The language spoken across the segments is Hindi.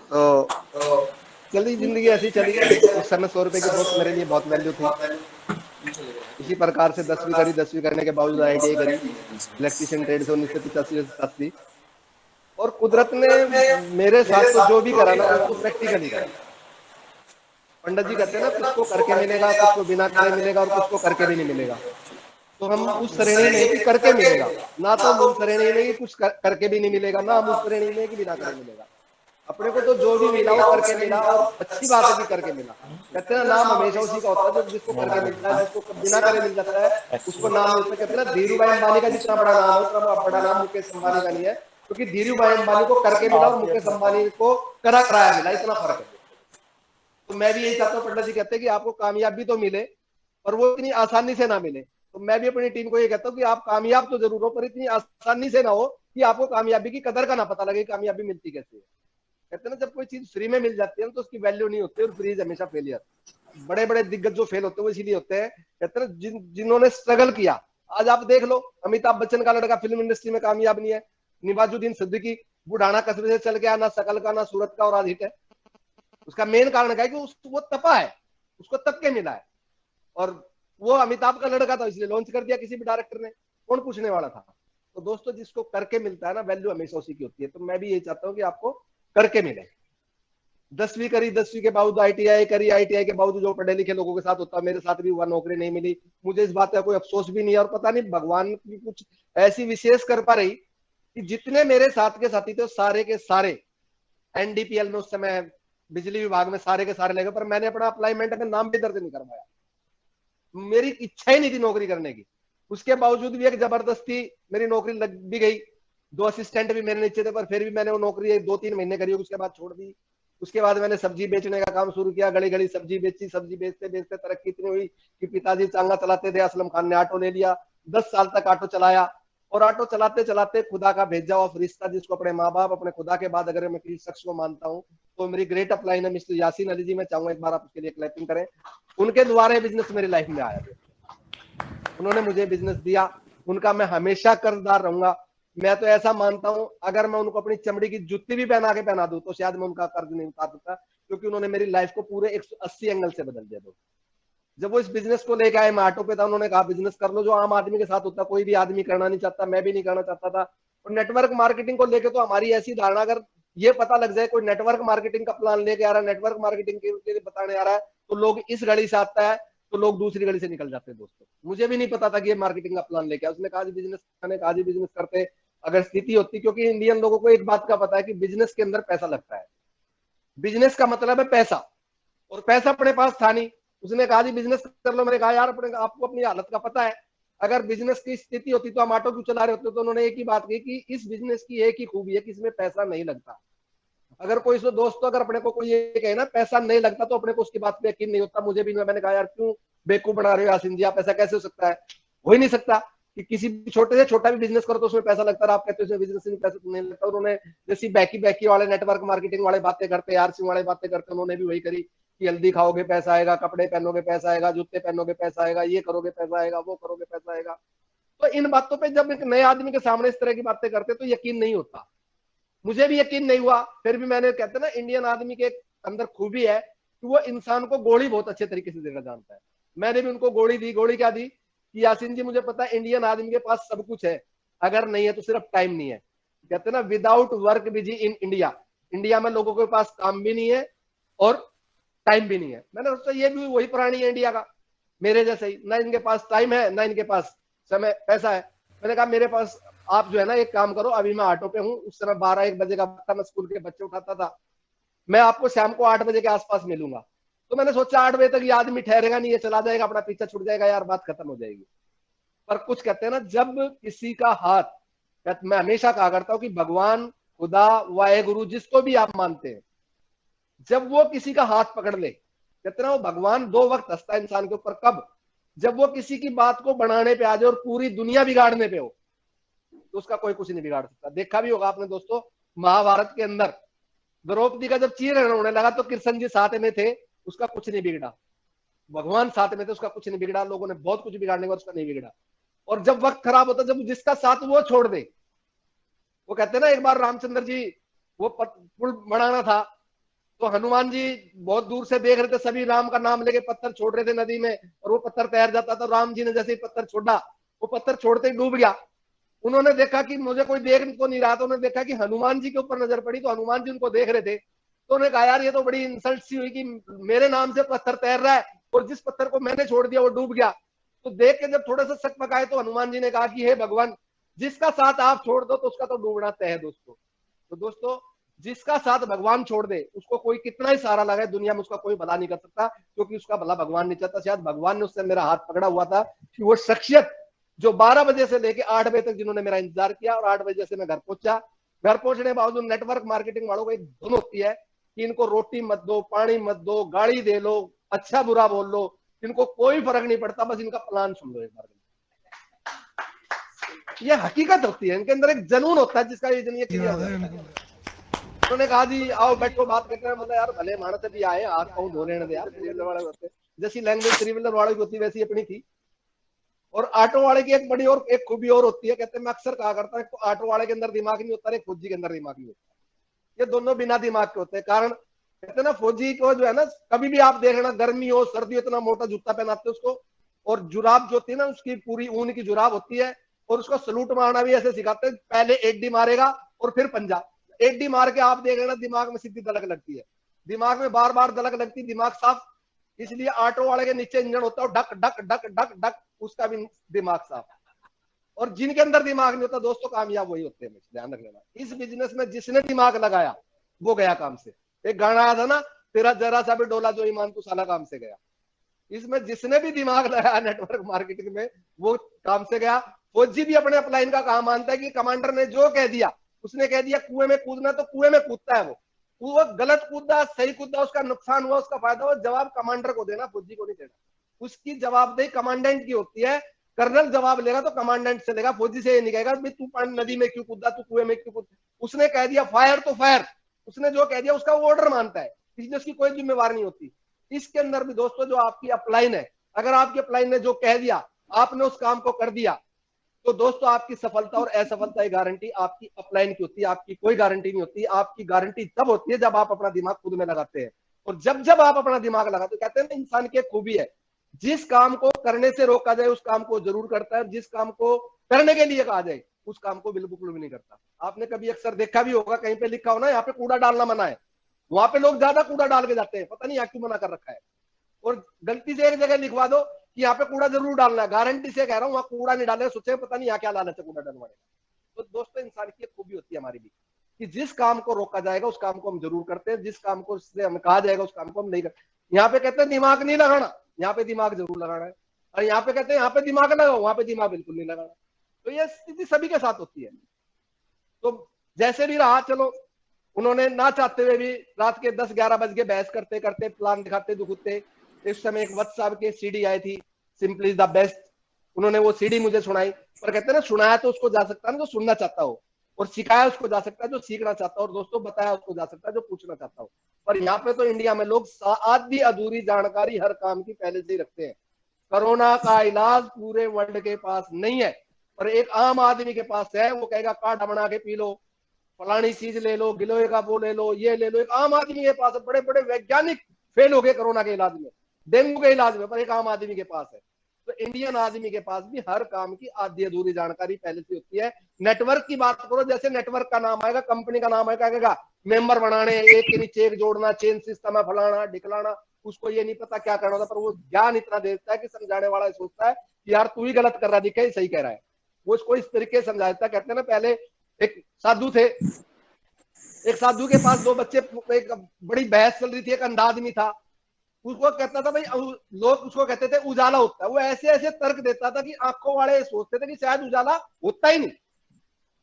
तो चली जिंदगी ऐसी चली। उस समय 100 रुपए की बुक मेरे लिए बहुत वैल्यू थी। इसी प्रकार से 10वीं करी, 10वीं करने के बावजूद ITI करी, इलेक्ट्रीशियन ट्रेड से 1985 से 87। और कुदरत ने मेरे साथ तो जो भी करा ना, उसको प्रैक्टिकली करा। पंडित जी कहते हैं ना, कुछ को करके मिलेगा, कुछ को बिना करे मिलेगा, और कुछ को करके भी नहीं मिलेगा। तो हम उस श्रेणी में कि करके मिलेगा, ना तो हम उस श्रेणी में कि कुछ करके भी नहीं मिलेगा, ना हम उस श्रेणी में कि बिना करे मिलेगा। अपने को तो जो भी मिला वो करके मिला, और अच्छी बात है कि करके मिला। कहते हैं ना, नाम हमेशा उसी का होता है जो जिसको करके मिलता है। जिसको बिना करे मिल जाता है उसको नाम नहीं होता। कहते हैं ना, धीरू भाई अंबानी का जितना बड़ा नाम है उतना बड़ा नाम मुकेश अंबानी का नहीं है, क्योंकि धीरू भाई अंबानी को करके मिला और मुकेश अंबानी को करा कराया मिला, इतना फर्क है दोस्तों। तो मैं भी यही चाहता हूँ, पंडित जी कहते हैं कि आपको कामयाबी तो मिले, और वो इतनी आसानी से ना मिले। तो मैं भी अपनी टीम को ये कहता हूँ कि आप कामयाब तो जरूर हो, पर इतनी आसानी से ना हो कि आपको कामयाबी की कदर का ना पता लगे, कामयाबी मिलती कैसे है। कहते हैं ना, जब कोई चीज फ्री में मिल जाती है तो उसकी वैल्यू नहीं होती, और फ्री हमेशा फेलियर। बड़े बड़े दिग्गज जो फेल होते हैं वो इसीलिए होते हैं, कहते हैं जिन्होंने स्ट्रगल किया। आज आप देख लो, अमिताभ बच्चन का लड़का फिल्म इंडस्ट्री में कामयाब नहीं है। निवाजुद्दीन सिद्दीकी बुढ़ाना कस्बे से चल गया, ना शकल का ना सूरत का, और आज हिट है। उसका मेन कारण क्या है कि वो तपा है, उसको तप के मिला है। और वो अमिताभ का लड़का था, इसलिए लॉन्च कर दिया किसी भी डायरेक्टर ने, कौन पूछने वाला था। तो दोस्तों, जिसको करके मिलता है ना, वैल्यू हमेशा उसी की होती है। तो मैं भी यही चाहता हूँ कि आपको करके मिले। 10वीं करी, 10वीं के बावजूद ITI करी, ITI के बावजूद जो पढ़े लिखे लोगों के साथ होता है, मेरे साथ भी हुआ, नौकरी नहीं मिली। मुझे इस बात का कोई अफसोस भी नहीं है, और पता नहीं भगवान की कुछ ऐसी विशेष कृपा रही कि जितने मेरे साथ के साथी थे सारे के सारे NDPL में, उस समय बिजली विभाग में, सारे के सारे लगे, पर मैंने अपना अप्लाईमेंट का नाम भी दर्ज नहीं करवाया। मेरी इच्छा ही नहीं थी नौकरी करने की। उसके बावजूद भी एक जबरदस्ती मेरी नौकरी लग भी गई। 2 असिस्टेंट भी मेरे नीचे थे, पर फिर भी मैंने वो नौकरी 2-3 महीने करी, उसके बाद छोड़ दी। उसके बाद मैंने सब्जी बेचने का काम शुरू किया, गली गली सब्जी बेची। सब्जी बेचते बेचते तरक्की इतनी हुई कि पिताजी चांगा चलाते थे, असलम खान ने ऑटो ले लिया। 10 साल तक ऑटो चलाया, और ऑटो चलाते चलाते खुदा का भेजा हुआ फरिश्ता, जिसको अपने माँ बाप, अपने खुदा के बाद अगर मैं किसी शख्स को मानता हूँ तो मेरी ग्रेट अपलाइन है मिस्टर यासीन अली जी। मैं चाहूंगा एक बार आप उसके लिए क्लैपिंग करें। उनके द्वारा बिजनेस मेरी लाइफ में आया। उन्होंने मुझे बिजनेस दिया, उनका मैं हमेशा कर्जदार रहूंगा। मैं तो ऐसा मानता हूं, अगर मैं उनको अपनी चमड़ी की जूती भी पहना के पहना दूं तो शायद मैं उनका कर्ज नहीं उतार सकता, क्योंकि उन्होंने मेरी लाइफ को पूरे 180 एंगल से बदल दिया। दोस्तों, जब वो इस बिजनेस को लेके आए, मैं ऑटो पे था, उन्होंने कहा बिजनेस कर लो, जो आम आदमी के साथ होता, कोई भी आदमी करना नहीं चाहता, मैं भी नहीं करना चाहता था। और नेटवर्क मार्केटिंग को लेके तो हमारी ऐसी धारणा, अगर ये पता लग जाए कोई नेटवर्क मार्केटिंग का प्लान लेके आ रहा है, नेटवर्क मार्केटिंग के बताने आ रहा है, तो लोग इस गली से आता है तो लोग दूसरी गली से निकल जाते हैं। दोस्तों, मुझे भी नहीं पता था कि ये मार्केटिंग का प्लान लेके, उसने कहा बिजनेस, मैंने कहा बिजनेस करते। अगर स्थिति होती, क्योंकि इंडियन लोगों को एक बात का पता है कि बिजनेस के अंदर पैसा लगता है, बिजनेस का मतलब है पैसा, और पैसा अपने पास था नहीं। उसने कहा जी बिजनेस कर लो। मैंने कहा यार, अपने आपको अपनी हालत का पता है, अगर बिजनेस की स्थिति होती तो हम ऑटो क्यों चला रहे होते। तो उन्होंने एक ही बात कही कि इस बिजनेस की एक ही खूबी है कि इसमें पैसा नहीं लगता। अगर कोई दोस्तों, अगर अपने को कोई ये कहे ना पैसा नहीं लगता, तो अपने को उसकी बात पे यकीन नहीं होता। मुझे भी, मैंने कहा यार क्यों बेवकूफ बना रहे हो यासीन जी, आप ऐसा कैसे हो सकता है, हो ही नहीं सकता कि किसी भी छोटे से छोटा भी बिजनेस करो तो उसमें पैसा लगता है। आप कहते हो बिजनेस में पैसा नहीं लगता। उन्होंने जैसी बैकी बैकी वाले नेटवर्क मार्केटिंग वाले बातें करते, आरसी वाले बातें करते, उन्होंने भी वही करी कि हल्दी खाओगे पैसा आएगा, कपड़े पहनोगे पैसा आएगा, जूते पहनोगे पैसा आएगा, ये करोगे पैसा आएगा, वो करोगे पैसा आएगा। तो इन बातों पर जब एक नए आदमी के सामने इस तरह की बातें करते तो यकीन नहीं होता। मुझे भी यकीन नहीं हुआ, फिर भी मैंने, कहते ना इंडियन आदमी के अंदर खूबी है कि वो इंसान को गोली बहुत अच्छे तरीके से देना जानता है। मैंने भी उनको गोली दी। गोली क्या दी कि यासीन जी, मुझे पता है इंडियन आदमी के पास सब कुछ है, अगर नहीं है तो सिर्फ टाइम नहीं है। कहते ना, without work busy in India, India में लोगों के पास काम भी नहीं है और टाइम भी नहीं है। मैंने सोचा ये भी वही प्राणी है इंडिया का, मेरे जैसे ही, ना इनके पास टाइम है ना इनके पास समय पैसा है। मैंने कहा मेरे पास, आप जो है ना एक काम करो, अभी मैं ऑटो पे हूँ, उस समय 12-1 बजे का वक्त था, मैं स्कूल के बच्चे उठाता था, मैं आपको शाम को 8 बजे के आसपास मिलूंगा। तो मैंने सोचा 8 बजे तक ये आदमी ठहरेगा नहीं, ये चला जाएगा, अपना पीछा छूट जाएगा, यार बात खत्म हो जाएगी। पर कुछ कहते हैं ना, जब किसी का हाथ, मैं हमेशा कहा करता हूँ कि भगवान, खुदा, वाहे गुरु, जिसको भी आप मानते हैं, जब वो किसी का हाथ पकड़ ले, कहते ना वो भगवान 2 वक्त हंसता है इंसान के ऊपर। कब? जब वो किसी की बात को बनाने पे आ जाए और पूरी दुनिया बिगाड़ने पे हो, तो उसका कोई कुछ नहीं बिगाड़ सकता। देखा भी होगा आपने दोस्तों, महाभारत के अंदर द्रौपदी का जब चीरहरण होने लगा तो कृष्ण जी साथ में थे, उसका कुछ नहीं बिगड़ा। भगवान साथ में थे, उसका कुछ नहीं बिगड़ा। लोगों ने बहुत कुछ बिगाड़ने का, उसका नहीं बिगड़ा। और जब वक्त खराब होता, जब जिसका साथ वो छोड़ दे, वो कहते हैं ना, एक बार रामचंद्र जी वो पुल बनाना था, तो हनुमान जी बहुत दूर से देख रहे थे, सभी राम का नाम लेके पत्थर छोड़ रहे थे नदी में, और वो पत्थर तैर जाता था। राम जी ने जैसे ही पत्थर छोड़ा, वो पत्थर छोड़ते ही डूब गया। उन्होंने देखा कि मुझे कोई देख तो नहीं रहा था, उन्होंने देखा कि हनुमान जी के ऊपर नजर पड़ी, तो हनुमान जी उनको देख रहे थे। तो उन्होंने कहा यार ये तो बड़ी इंसल्ट सी हुई कि मेरे नाम से पत्थर तैर रहा है और जिस पत्थर को मैंने छोड़ दिया वो डूब गया। तो देख के जब थोड़ा सा शक पकाए तो हनुमान जी ने कहा कि हे भगवान, जिसका साथ आप छोड़ दो तो उसका तो डूबना तय है दोस्तों। तो दोस्तों, जिसका साथ भगवान छोड़ दे उसको कोई कितना ही सहारा लगाए, दुनिया में उसका कोई भला नहीं कर सकता, क्योंकि उसका भला भगवान नहीं चाहता। शायद भगवान ने उससे मेरा हाथ पकड़ा हुआ था कि वो शख्सियत जो 12 बजे से लेके 8 बजे तक जिन्होंने मेरा इंतजार किया, और 8 बजे से मैं घर पहुंचा। घर पहुंचने के बावजूद नेटवर्क मार्केटिंग वालों को एक धुन होती है कि इनको रोटी मत दो, पानी मत दो, गाड़ी दे लो, अच्छा बुरा बोल लो, इनको कोई फर्क नहीं पड़ता, बस इनका प्लान सुन लो एक बार। ये हकीकत होती है, इनके अंदर एक जुनून होता है जिसका ये क्लियर हो जाता है। उन्होंने कहा जी आओ बैठो बात करते हैं। मतलब यार भले मानस भी आए, हाथ पाँव धो लेने दे यार, थ्री व्हीलर वाले होते जैसी लैंग्वेज थ्री व्हीलर वाले की होती वैसी अपनी थी। और ऑटो वाले की एक बड़ी और एक खूबी और होती है, कहते हैं मैं अक्सर कहा करता हूँ, ऑटो वाले के अंदर दिमाग नहीं होता, एक फौजी के अंदर दिमाग नहीं होता। ये दोनों बिना दिमाग के होते हैं। कारण कहते हैं ना, फौजी को जो है ना, कभी भी आप देख लेना, गर्मी हो सर्दी हो, इतना मोटा जूता पहनाते उसको, और जुराब जो होती है ना उसकी पूरी ऊन की जुराब होती है, और उसको सलूट मारना भी ऐसे सिखाते हैं, पहले एडी मारेगा और फिर पंजा। एडी मार के आप देख लेना दिमाग में सीधी दलक लगती है, दिमाग में बार बार दलक लगती है, दिमाग साफ। इसलिए ऑटो वाले के नीचे इंजन होता है, duck duck duck duck duck, उसका भी दिमाग साफ। और जिनके अंदर दिमाग नहीं होता दोस्तों, कामयाब वही होते हैं, ध्यान रख लेना। इस बिजनेस में जिसने दिमाग लगाया वो गया काम से। एक गाना आया था ना, तेरा जरा सा भी डोला जो ईमान तू साला काम से गया। इसमें जिसने भी दिमाग लगाया नेटवर्क मार्केटिंग में, वो काम से गया। फौजी भी अपने अपलाइन का काम मानता है कि कमांडर ने जो कह दिया, उसने कह दिया कुएं में कूदना तो कुएं में कूदता है। वो गलत कूदा सही कूदा, उसका नुकसान हुआ उसका फायदा हुआ, जवाब कमांडर को देना, फौजी को नहीं देना। उसकी जवाबदेही कमांडेंट की होती है। कर्नल जवाब लेगा तो कमांडेंट से लेगा, फौजी से ये नहीं कहेगा भाई तू नदी में क्यों कूदा, तू कुएं में क्यों कूदा। उसने कह दिया फायर तो फायर, उसने जो कह दिया उसका वो ऑर्डर मानता है, इसलिए उसकी कोई जिम्मेवार नहीं होती। इसके अंदर भी दोस्तों जो आपकी अपलाइन है, अगर आपकी अपलाइन ने जो कह दिया आपने उस काम को कर दिया, तो दोस्तों आपकी सफलता और असफलता की गारंटी आपकी अपलाइन की होती है, आपकी कोई गारंटी नहीं होती। आपकी गारंटी तब होती है जब आप अपना दिमाग खुद में लगाते हैं। और जब जब आप अपना दिमाग लगाते हैं, कहते हैं ना इंसान की एक खूबी है, जिस काम को करने से रोका जाए उस काम को जरूर करता है, जिस काम को करने के लिए कहा जाए उस काम को बिल्कुल भी नहीं करता। आपने कभी अक्सर देखा भी होगा, कहीं पे लिखा हो ना यहाँ पे कूड़ा डालना मना है, वहां पे लोग ज्यादा कूड़ा डाल के जाते हैं, पता नहीं यहाँ क्यों मना कर रखा है। और गलती से एक जगह लिखवा दो कि यहाँ पे कूड़ा जरूर डालना है, गारंटी से कह रहा हूँ वहां कूड़ा नहीं डालना, सोचे पता नहीं यहाँ क्या लालच है कूड़ा डलवाने का। तो दोस्तों इंसान की एक खूबी होती है हमारी भी, कि जिस काम को रोका जाएगा उस काम को हम जरूर करते हैं, जिस काम को से हमें कहा जाएगा उस काम को हम नहीं करते। यहाँ पे कहते हैं दिमाग नहीं लगाना, यहाँ पे दिमाग जरूर लगाना है। और यहाँ पे कहते हैं यहाँ पे दिमाग लगाओ, वहां पे दिमाग बिल्कुल नहीं लगाना। तो ये स्थिति सभी के साथ होती है। तो जैसे भी रहा, चलो उन्होंने ना चाहते हुए भी रात के 10-11 बज के बहस करते करते, प्लान दिखाते दुखते। इस समय एक वत्स साहब की सीडी आई थी, सिंपली द बेस्ट। उन्होंने वो सीडी मुझे सुनाई, पर कहते हैं ना सुनाया तो उसको जा सकता है जो सुनना चाहता हो, और सिखाया उसको जा सकता है जो सीखना चाहता हो, और दोस्तों बताया उसको जा सकता है जो पूछना चाहता हो। पर यहाँ पे तो इंडिया में लोग आधी अधूरी जानकारी हर काम की पहले से ही रखते हैं। कोरोना का इलाज पूरे वर्ल्ड के पास नहीं है, पर एक आम आदमी के पास है। वो कहेगा काढ़ा बना के पी लो, फलानी चीज ले लो, गिलोय का वो ले लो, ये ले लो। एक आम आदमी के पास है, बड़े बड़े वैज्ञानिक फेल हो गए कोरोना के इलाज में, डेंगू के इलाज में, पर एक आम आदमी के पास है। तो इंडियन आदमी के पास भी हर काम की आधी अधूरी जानकारी पहले से होती है। नेटवर्क की बात करो, जैसे नेटवर्क का नाम आएगा, कंपनी का नाम आएगा, कहेगा मेंबर बनाने, एक के नीचे एक जोड़ना, चेन सिस्टम है, फलाना ढिकलाना। उसको ये नहीं पता क्या करना होता, पर वो ज्ञान इतना देता है कि समझाने वाला सोचता है कि यार तू ही गलत कर रहा है, सही कह रहा है। वो इसको इस तरीके से समझाता है। कहते हैं ना, पहले एक साधु थे, एक साधु के पास दो बच्चे, एक बड़ी बहस चल रही थी, एक अंधा आदमी था। उसको कहता था भाई, लोग उसको कहते थे उजाला होता है, वो ऐसे ऐसे तर्क देता था कि आंखों वाले सोचते थे कि शायद उजाला होता ही नहीं।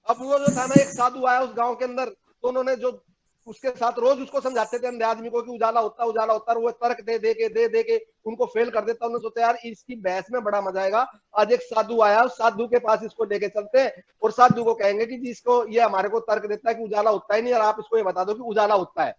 अब वो जो था ना, एक साधु आया उस गांव के अंदर, तो उन्होंने जो उसके साथ रोज उसको समझाते थे अंधे आदमी को कि उजाला होता उजाला होता, और वो तर्क दे के उनको फेल कर देता। उन्होंने सोचा यार इसकी बहस में बड़ा मजा आएगा, आज एक साधु आया, उस साधु के पास इसको लेके चलते हैं, और साधु को कहेंगे कि जिसको ये हमारे को तर्क देता है कि उजाला होता ही नहीं, और आप इसको ये बता दो कि उजाला होता है।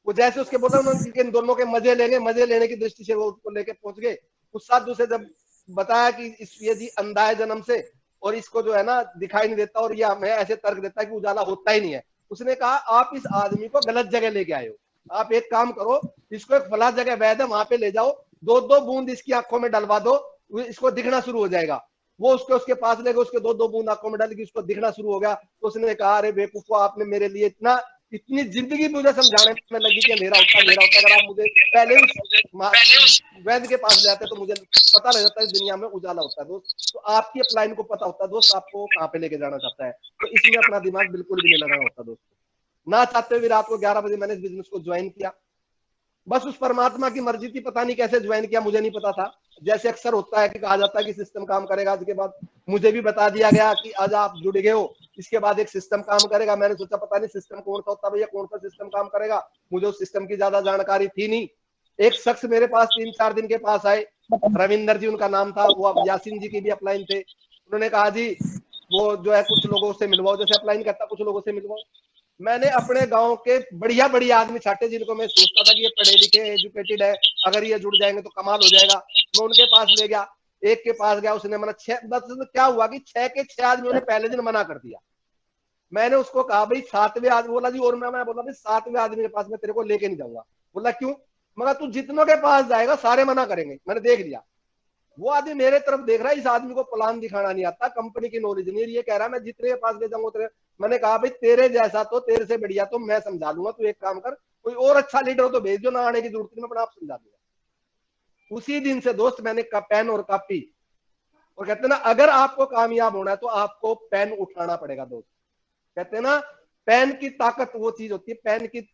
वो जैसे उसके बोला, उन्होंने इन दोनों के मजे लेंगे, मजे लेने की दृष्टि से वो उसको लेके पहुंच गए। उस साधु से जब बताया कि ये जी अंधा है जन्म से, और इसको जो है ना दिखाई नहीं देता, और ये हमें ऐसे तर्क देता है कि उजाला होता ही नहीं है, उसने कहा आप इस आदमी को गलत जगह लेके आए हो, आप एक काम करो, इसको एक फला जगह वैध है वहां पे ले जाओ, 2-2 बूंद इसकी आंखों में डलवा दो, इसको दिखना शुरू हो जाएगा। वो उसके पास ले गए, उसके 2-2 बूंद आंखों में डाल के उसको दिखना शुरू हो गया। तो उसने कहा अरे बेवकूफो, आपने मेरे लिए इतनी जिंदगी मुझे समझाने में लगी कि अंधेरा होता अगर आप मुझे पहले उस वैद्य के पास ले आते तो मुझे पता लग जाता है दुनिया में उजाला होता है दोस्त। तो आपकी अपलाइन को पता होता है दोस्त आपको कहाँ पे लेके जाना चाहता है, तो इसमें अपना दिमाग बिल्कुल भी नहीं लगाना होता दोस्तों। ना चाहते हुए रात को 11 बजे मैंने इस बिजनेस को ज्वाइन किया, बस उस परमात्मा की मर्जी थी, पता नहीं कैसे ज्वाइन किया, मुझे नहीं पता था। जैसे अक्सर होता है कि कहा जाता है कि सिस्टम काम करेगा, आज के बाद मुझे भी बता दिया गया कि आज आप जुड़ गए हो, इसके बाद एक सिस्टम काम करेगा। मैंने सोचा पता नहीं सिस्टम कौन सा होता है भैया, कौन सा सिस्टम काम करेगा, मुझे उस सिस्टम की ज्यादा जानकारी थी नहीं। एक शख्स मेरे पास 3-4 दिन के पास आए, रविंदर जी उनका नाम था, वो अब यासीन जी की भी अपलाइन थे। उन्होंने कहा जी वो जो है कुछ लोगों से मिलवाओ, जैसे अपलाइन करता कुछ लोगों से मिलवाओ। मैंने अपने गांव के बढ़िया बढ़िया आदमी छाटे जिनको मैं सोचता था कि ये पढ़े लिखे एजुकेटेड है, अगर ये जुड़ जाएंगे तो कमाल हो जाएगा, मैं उनके पास ले गया। एक के पास गया, उसने मना, 6 क्या हुआ कि 6 के 6 आदमियों ने पहले दिन मना कर दिया। मैंने उसको कहा भाई 7वें आदमी, बोला जी और मैं बोला भाई 7वें आदमी के पास मैं तेरे को लेके नहीं जाऊंगा। बोला क्यों? मगर तू जितनों के पास जाएगा सारे मना करेंगे, मैंने देख लिया। वो आदमी मेरे तरफ देख रहा है, इस आदमी को प्लान दिखाना नहीं आता, कंपनी की नॉलेज नहीं, ये कह रहा है मैं जितने के पास ले जाऊंगा उतने। मैंने कहा भाई तेरे जैसा तो तेरे से बढ़िया तो मैं समझा लूंगा, तू एक काम कर कोई और अच्छा लीडर हो तो भेज दो, ना आने की जरूरत नहीं, मैं अपना आप समझा दूंगा। उसी दिन से दोस्त मैंने पेन और कॉपी, और कहते हैं ना अगर आपको कामयाब होना है तो आपको पेन उठाना पड़ेगा दोस्त। कहते हैं ना पेन की ताकत वो चीज होती है, पेन की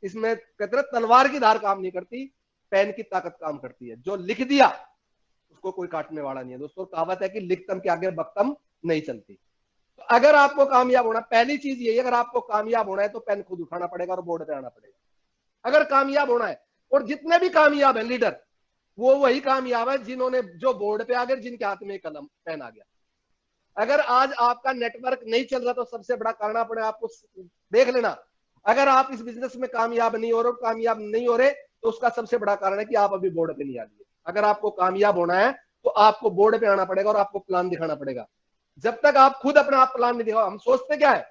इसमें कहते हैं तलवार की धार काम नहीं करती, पेन की ताकत काम करती है। जो लिख दिया उसको कोई काटने वाला नहीं है दोस्तों। कहावत है कि लिखतम के आगे बख्तम नहीं चलती। तो अगर आपको कामयाब होना, पहली चीज यही, अगर आपको कामयाब होना है तो पेन खुद उठाना पड़ेगा और बोर्ड पे आना पड़ेगा, अगर कामयाब होना है। और जितने भी कामयाब है लीडर, वो वही कामयाब है जिन्होंने जो बोर्ड पे आ गए, जिनके हाथ में कलम पेन आ गया। अगर आज आपका नेटवर्क नहीं चल रहा तो सबसे बड़ा कारण अपने आपको देख लेना। अगर आप इस बिजनेस में कामयाब नहीं हो रहे, कामयाब नहीं हो रहे, तो उसका सबसे बड़ा कारण है कि आप अभी बोर्ड पे नहीं आ रही। अगर आपको कामयाब होना है तो आपको बोर्ड पे आना पड़ेगा और आपको प्लान दिखाना पड़ेगा। जब तक आप खुद अपना आप प्लान नहीं दिखाओ, हम सोचते क्या है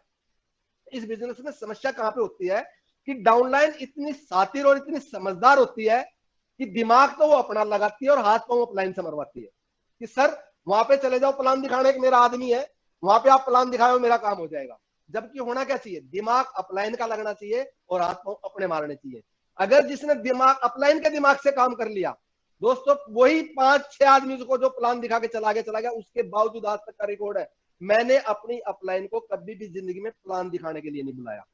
इस बिजनेस में समस्या कहां पे होती है कि डाउनलाइन इतनी सातिर और इतनी समझदार होती है कि दिमाग तो वो अपना लगाती है और हाथ पांव अपलाइन से मरवाती है कि सर वहां पे चले जाओ प्लान दिखाने, एक मेरा आदमी है वहां पे, आप प्लान दिखाओ मेरा काम हो जाएगा। जबकि होना क्या चाहिए, दिमाग अपलाइन का लगना चाहिए और हाथ पांव अपने मारने चाहिए। अगर जिसने दिमाग अपलाइन के दिमाग से काम कर लिया दोस्तों, वही 5-6 आदमी को जो प्लान दिखा के चला गया, उसके बावजूद आज तक का रिकॉर्ड है मैंने अपनी अपलाइन को कभी भी जिंदगी में प्लान दिखाने के लिए नहीं बुलाया।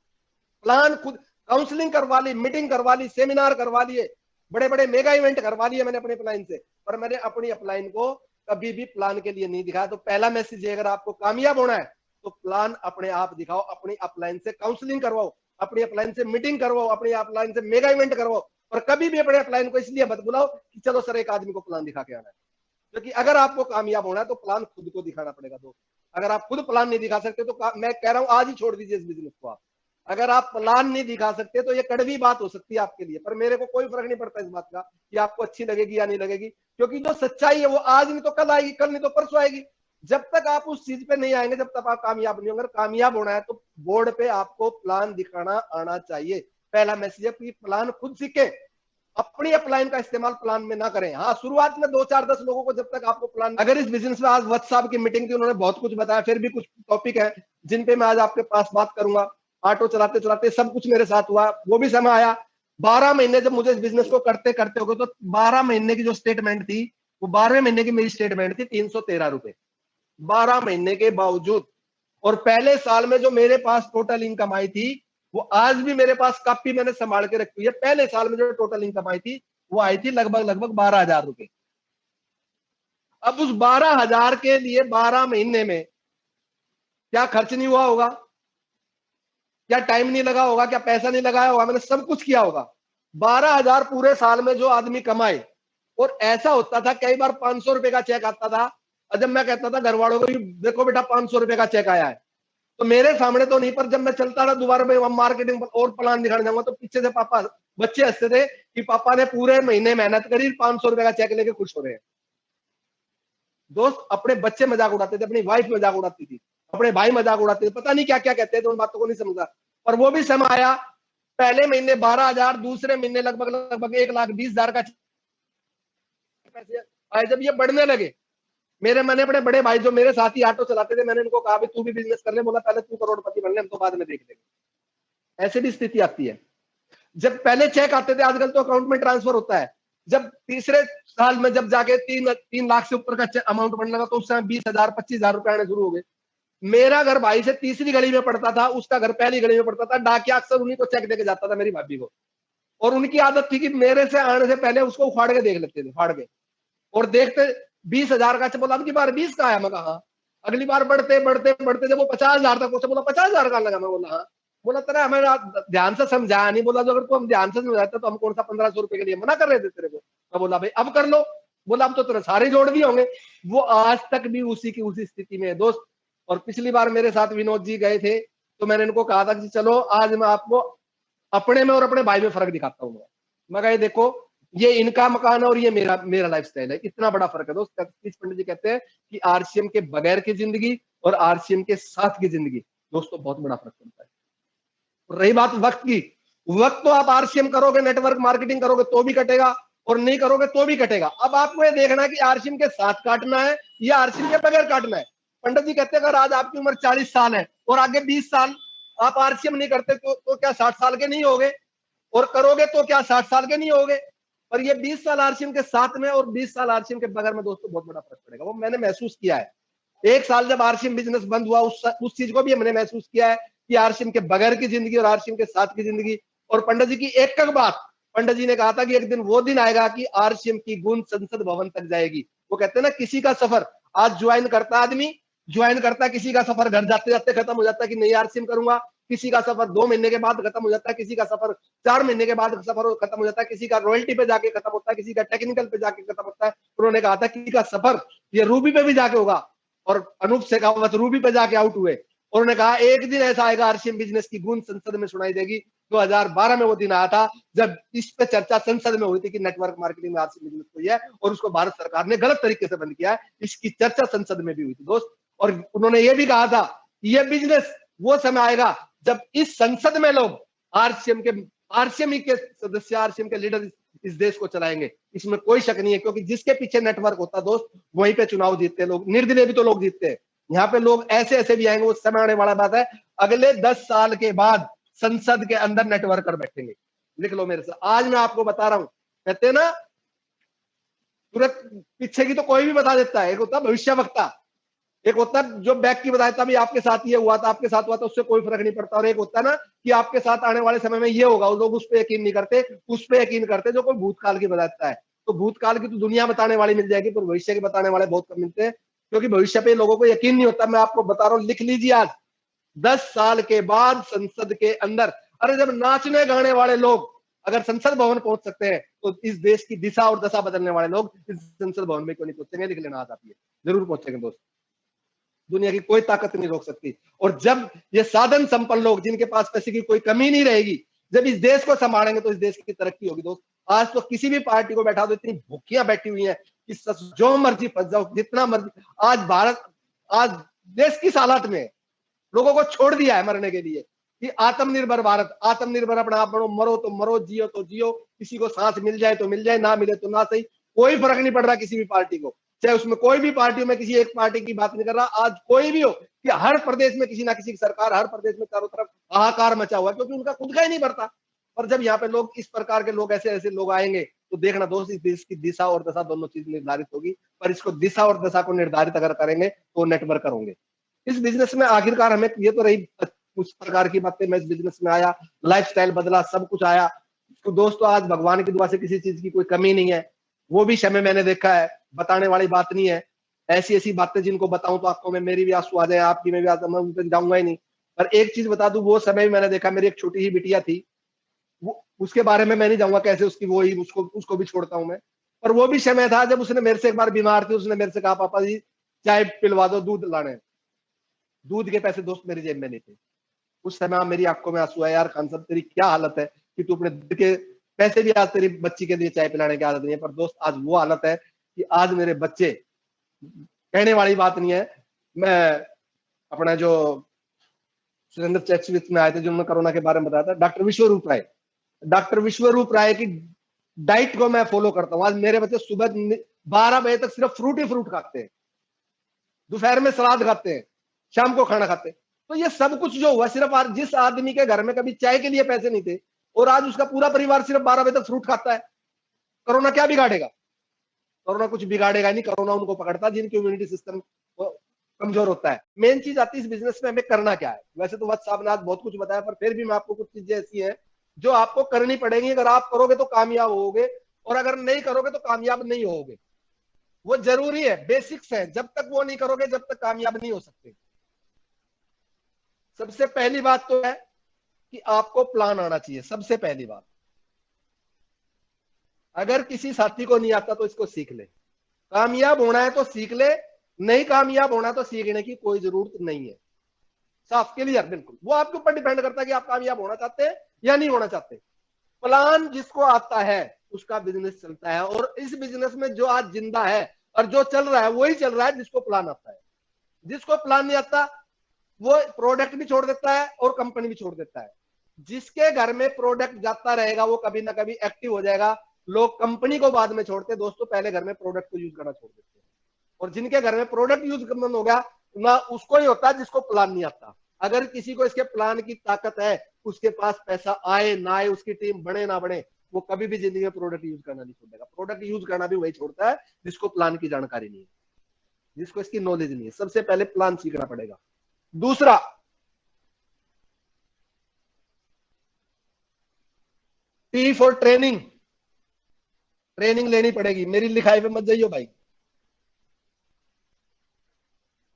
प्लान खुद काउंसलिंग करवा ली, मीटिंग करवा ली, सेमिनार करवा लिए, बड़े बड़े मेगा इवेंट करवा लिए मैंने अपने अपलाइन से, पर मैंने अपनी अपलाइन को कभी भी प्लान के लिए नहीं दिखाया। तो पहला मैसेज है, अगर आपको कामयाब होना है तो प्लान अपने आप दिखाओ, अपनी अपलाइन से काउंसलिंग करवाओ, अपनी अपलाइन से मीटिंग करवाओ, अपनी अपलाइन से मेगा इवेंट करवाओ। और कभी भी अपने अपलाइन को इसलिए मत बुलाओ कि चलो सर एक आदमी को प्लान दिखा के आना है, क्योंकि अगर आपको कामयाब होना है तो प्लान खुद को दिखाना पड़ेगा दोस्त। अगर आप खुद प्लान नहीं दिखा सकते तो मैं कह रहा हूं आज ही छोड़ दीजिए इस बिजनेस को आप। अगर आप प्लान नहीं दिखा सकते तो ये कड़वी बात हो सकती है आपके लिए, पर मेरे को कोई फर्क नहीं पड़ता इस बात का कि आपको अच्छी लगेगी या नहीं लगेगी, क्योंकि जो सच्चाई है वो आज नहीं तो कल आएगी, कल नहीं तो परसों आएगी। जब तक आप उस चीज पे नहीं आएंगे, जब तक आप कामयाब नहीं होंगे। कामयाब होना है तो बोर्ड पे आपको प्लान दिखाना आना चाहिए। पहला मैसेज है कि प्लान खुद सीखे, अपनी अपलाइन का इस्तेमाल प्लान में ना करें। हाँ शुरुआत में 2-4-10 लोगों को जब तक आपको प्लान, अगर इस बिजनेस में आज वत्स साहब की मीटिंग थी, उन्होंने बहुत कुछ बताया, फिर भी कुछ टॉपिक है जिन पे मैं आज आपके पास बात करूंगा। ऑटो चलाते चलाते सब कुछ मेरे साथ हुआ, वो भी समय आया। 12 महीने जब मुझे इस बिजनेस को करते करते हो गए, तो 12 महीने की जो स्टेटमेंट थी, वो 12वें महीने की मेरी स्टेटमेंट थी 313 रुपए, 12 महीने के बावजूद। और पहले साल में जो मेरे पास टोटल इनकम आई थी, वो आज भी मेरे पास कापी मैंने संभाल के रखी हुई है। पहले साल में जो टोटल इनकम आई थी वो आई थी लगभग 12,000 रुपए। अब उस 12,000 के लिए 12 महीने में क्या खर्च नहीं हुआ होगा, क्या टाइम नहीं लगा होगा, क्या पैसा नहीं लगाया होगा, मैंने सब कुछ किया होगा। 12,000 पूरे साल में जो आदमी कमाए। और ऐसा होता था कई बार 500 रुपए का चेक आता था, और जब मैं कहता था घर वालों को देखो बेटा 500 रुपए का चेक आया है, तो मेरे सामने तो नहीं, पर जब मैं चलता था दोबारा में मार्केटिंग और प्लान दिखाने जाऊंगा तो पीछे से पापा बच्चे हंसते थे कि पापा ने पूरे महीने मेहनत करी, 500 रुपए का चेक लेके खुश हो रहे हैं। दोस्त अपने बच्चे मजाक उड़ाते थे, अपनी वाइफ मजाक उड़ाती थी, अपने भाई मजाक उड़ाते थे, पता नहीं क्या क्या कहते थे, उन बातों को नहीं समझा। पर वो भी समय आया, पहले महीने 12,000, दूसरे महीने लगभग 1,20,000 का पैसे आए। जब ये बढ़ने लगे, मैंने अपने बड़े भाई जो मेरे साथ ही ऑटो चलाते थे, मैंने उनको कहा भाई तू भी बिजनेस कर ले। बोला पहले तू करोड़पति बन ले, हम तो बाद में देख लेंगे। ऐसी भी स्थिति आती है। जब पहले चेक आते थे, आजकल तो अकाउंट में ट्रांसफर होता है। जब तीसरे साल में जब जाके 3 लाख से ऊपर का अमाउंट बनने लगा, तो उस समय 20,000 25,000 रुपए आने शुरू हो गए। मेरा घर भाई से तीसरी गली में पड़ता था, उसका घर पहली गली में पड़ता था। डाकिया अक्सर उन्हीं को चेक देके जाता था, मेरी भाभी को। और उनकी आदत थी कि मेरे से आने से पहले उसको उखाड़ के देख लेते थे, फाड़ के। और देखते 20,000 का, बोला अब की बार 20 का आया। मैं कहा अगली बार बढ़ते बढ़ते बढ़ते जब वो 50,000 तक पहुंचे, बोला 50,000 का लगा। मैं बोला हाँ। बोला तेरा हमें ध्यान से समझाया नहीं। बोला जो अगर तू हम ध्यान से समझाता तो हम कौन सा 1,500 रुपए के लिए मना कर रहे थे तेरे को। मैं बोला भाई अब कर लो। बोला अब तो तेरे सारे जोड़ दिए होंगे। वो आज तक भी उसी की उसी स्थिति में है दोस्त। और पिछली बार मेरे साथ विनोद जी गए थे, तो मैंने इनको कहा था कि चलो आज मैं आपको अपने में और अपने भाई में फर्क दिखाता हूँ। मैं कहा देखो, ये इनका मकान है और ये मेरा मेरा लाइफस्टाइल है, इतना बड़ा फर्क है दोस्त। सतीश पंडित जी कहते हैं कि आरसीएम के बगैर की जिंदगी और आरसीएम के साथ की जिंदगी, दोस्तों बहुत बड़ा फर्क पड़ता है। रही बात वक्त की, वक्त तो आप आरसीएम करोगे, नेटवर्क मार्केटिंग करोगे तो भी कटेगा, और नहीं करोगे तो भी कटेगा। अब आपको ये देखना है कि आरसीएम के साथ काटना है या आरसीएम के बगैर काटना है। पंडित जी कहते हैं अगर आज आपकी उम्र 40 साल है और आगे 20 साल आप आरसीएम नहीं करते तो क्या 60 साल के नहीं होगे? और करोगे तो क्या 60 साल के नहीं होगे? पर ये 20 साल आरसीएम के साथ में और 20 साल आरसीएम के बगैर में दोस्तों बहुत बड़ा फर्क पड़ेगा। वो मैंने महसूस किया है। एक साल जब आरसीएम बिजनेस बंद हुआ, उस चीज को भी हमने महसूस किया है कि आरसीएम के बगैर की जिंदगी और आरसीएम के साथ की जिंदगी। और पंडित जी की एक बात, पंडित जी ने कहा था कि एक दिन वो दिन आएगा कि आरसीएम की गूंज संसद भवन तक जाएगी। वो कहते हैं ना, किसी का सफर आज ज्वाइन करता आदमी, ज्वाइन करता, किसी का सफर घर जाते जाते खत्म हो जाता है कि नहीं आरसीएम करूंगा। किसी का सफर 2 महीने के बाद खत्म हो जाता है, किसी का सफर 4 महीने के बाद सफर खत्म हो जाता है, किसी का रॉयल्टी पे जाके खत्म होता है, किसी का टेक्निकल पे जाके खत्म होता है। उन्होंने कहा था किसी का सफर ये रूबी पे भी जाके होगा, और अनूप शेखावत रूबी पे जाके आउट हुए। उन्होंने कहा एक दिन ऐसा आएगा आरसीएम बिजनेस की गूंज संसद में सुनाई देगी। 2012 में वो दिन आया था जब इस पे चर्चा संसद में हुई थी कि नेटवर्क मार्केटिंग में आरसीएम बिजनेस हुई है और उसको भारत सरकार ने गलत तरीके से बंद किया है। इसकी चर्चा संसद में भी हुई थी दोस्त। और उन्होंने ये भी कहा था कि ये बिजनेस वो समय आएगा जब इस संसद में लोग आरसीएम के सदस्य, आरसीएम के लीडर इस देश को चलाएंगे। इसमें कोई शक नहीं है, क्योंकि जिसके पीछे नेटवर्क होता है दोस्त, वहीं पे चुनाव जीतते हैं लोग। निर्दलीय भी तो लोग जीतते हैं। यहाँ पे लोग ऐसे ऐसे भी आएंगे, उस समय आने वाला बात है अगले 10 साल के बाद संसद के अंदर नेटवर्कर बैठेंगे। लिख लो मेरे से, आज मैं आपको बता रहा हूं। कहते हैं ना तुरंत पीछे की तो कोई भी बता देता है। एक होता भविष्य वक्ता, एक होता है जो बैक की बताता भी आपके साथ ये हुआ था, आपके साथ हुआ था, उससे कोई फर्क नहीं पड़ता। और एक होता है ना कि आपके साथ आने वाले समय में ये होगा, लोग उस पर यकीन नहीं करते, उस पर यकीन करते जो कोई भूतकाल की बताता है। तो भूतकाल की तो दुनिया बताने वाली मिल जाएगी, पर भविष्य के बताने वाले बहुत कम मिलते हैं, क्योंकि भविष्य पे लोगों को यकीन नहीं होता। मैं आपको बता रहा हूँ, लिख लीजिए आज 10 साल के बाद संसद के अंदर, अरे जब नाचने गाने वाले लोग अगर संसद भवन पहुंच सकते हैं, तो इस देश की दिशा और दशा बदलने वाले लोग इस संसद भवन में क्यों नहीं पहुंचेंगे? लिख लेना आज आप, ये जरूर पहुंचेंगे दोस्त। दुनिया की कोई ताकत नहीं रोक सकती। और जब ये साधन संपन्न लोग, जिनके पास पैसे की कोई कमी नहीं रहेगी, जब इस देश को संभालेंगे तो इस देश की तरक्की होगी दोस्त। आज तो किसी भी पार्टी को बैठा दो, इतनी भूखियां बैठी हुई हैं कि जो मर्जी फंस जाओ, जितना मर्जी। आज देश किस हालत में, लोगों को छोड़ दिया है मरने के लिए कि आत्मनिर्भर भारत, आत्मनिर्भर अपना आप बनो, मरो तो मरो, जियो तो जियो, किसी को सांस मिल जाए तो मिल जाए, ना मिले तो ना सही, कोई फर्क नहीं पड़ रहा किसी भी पार्टी को। चाहे उसमें कोई भी पार्टी हो, मैं किसी एक पार्टी की बात नहीं कर रहा, आज कोई भी हो, कि हर प्रदेश में किसी ना किसी की सरकार, हर प्रदेश में चारों तरफ हाहाकार मचा हुआ है, क्योंकि उनका खुद का ही नहीं बढ़ता। और जब यहाँ पे लोग, इस प्रकार के लोग, ऐसे ऐसे लोग आएंगे, तो देखना दोस्त, इस देश की दिशा और दशा दोनों चीज निर्धारित होगी। पर इसको दिशा और दशा को निर्धारित अगर करेंगे तो नेटवर्कर होंगे इस बिजनेस में। आखिरकार हमें ये तो रही कुछ प्रकार की बातें, मैं इस बिजनेस में आया, लाइफस्टाइल बदला, सब कुछ आया। तो दोस्तों आज भगवान की दुआ से किसी चीज की कोई कमी नहीं है। वो भी समय मैंने देखा है, बताने वाली बात नहीं है। ऐसी ऐसी बातें जिनको बताऊं तो आपको, मैं मेरी भी आंसू आ जाए, आपकी में भी आ जाए, मैं उन पर जाऊंगा ही नहीं। पर एक चीज बता दूं, वो समय भी मैंने देखा, मेरी एक छोटी ही बिटिया थी, वो, उसके बारे में मैं नहीं जाऊंगा कैसे उसकी, वो ही उसको भी छोड़ता हूं मैं। पर वो भी समय था जब उसने मेरे से, एक बार बीमार थी, उसने मेरे से कहा पापा जी चाय पिलवा दो, दूध लाने। दूध के पैसे दोस्त मेरी जेब में नहीं थे। उस समय मेरी आंखों में आंसू आया, यार खान साहब तेरी क्या हालत है कि तू अपने दूध के पैसे भी आज तेरी बच्ची के लिए चाय पिलाने की आदत नहीं है। पर दोस्त आज वो हालत है कि आज मेरे बच्चे, कहने वाली बात नहीं है, मैं अपना जो सुरेंद्र चैक्सविथ में आए थे जिन्होंने कोरोना के बारे में बताया था, डॉक्टर विश्वरूप राय। डॉक्टर विश्वरूप राय की डाइट को मैं फॉलो करता हूं। आज मेरे बच्चे सुबह 12 बजे तक सिर्फ फ्रूट ही फ्रूट खाते हैं, दोपहर में सलाद खाते हैं, शाम को खाना खाते हैं। तो ये सब कुछ जो हुआ सिर्फ आज जिस आदमी के घर में कभी चाय के लिए पैसे नहीं थे और आज उसका पूरा परिवार सिर्फ 12 बजे तक फ्रूट खाता है, कोरोना क्या बिगाड़ेगा? कोरोना कुछ बिगाड़ेगा नहीं। कोरोना उनको पकड़ता है जिनकी इम्यूनिटी सिस्टम कमजोर होता है। मेन चीज आती है इस बिजनेस में हमें करना क्या है। वैसे तो वत्स साहब ने आज बहुत कुछ बताया, पर फिर भी मैं आपको कुछ चीजें ऐसी हैं जो आपको करनी पड़ेगी। अगर आप करोगे तो कामयाब होगे और अगर नहीं करोगे तो कामयाब नहीं होगे। वो जरूरी है, बेसिक्स है। जब तक वो नहीं करोगे जब तक कामयाब नहीं हो सकते। सबसे पहली बात तो है कि आपको प्लान आना चाहिए। सबसे पहली बात, अगर किसी साथी को नहीं आता तो इसको सीख ले। कामयाब होना है तो सीख ले, नहीं कामयाब होना तो सीखने की कोई जरूरत नहीं है। साफ क्लियर बिल्कुल। वो आपके ऊपर डिपेंड करता है कि आप कामयाब होना चाहते हैं या नहीं होना चाहते। प्लान जिसको आता है उसका बिजनेस चलता है, और इस बिजनेस में जो आज जिंदा है और जो चल रहा है वही चल रहा है जिसको प्लान आता है। जिसको प्लान नहीं आता वो प्रोडक्ट भी छोड़ देता है और कंपनी भी छोड़ देता है। जिसके घर में प्रोडक्ट जाता रहेगा वो कभी ना कभी एक्टिव हो जाएगा। लोग कंपनी को बाद में छोड़ते हैं दोस्तों, पहले घर में प्रोडक्ट को यूज करना छोड़ देते हैं। और जिनके घर में प्रोडक्ट यूज करना हो गया ना, उसको ही होता है जिसको प्लान नहीं आता। अगर किसी को इसके प्लान की ताकत है, उसके पास पैसा आए ना आए, उसकी टीम बने ना बने, वो कभी भी जिंदगी में प्रोडक्ट यूज करना नहीं छोड़ेगा। प्रोडक्ट यूज करना भी वही छोड़ता है जिसको प्लान की जानकारी नहीं है, जिसको इसकी नॉलेज नहीं है। सबसे पहले प्लान सीखना पड़ेगा। दूसरा, टी फॉर ट्रेनिंग। ट्रेनिंग लेनी पड़ेगी। मेरी लिखाई पे मत जाइयो भाई,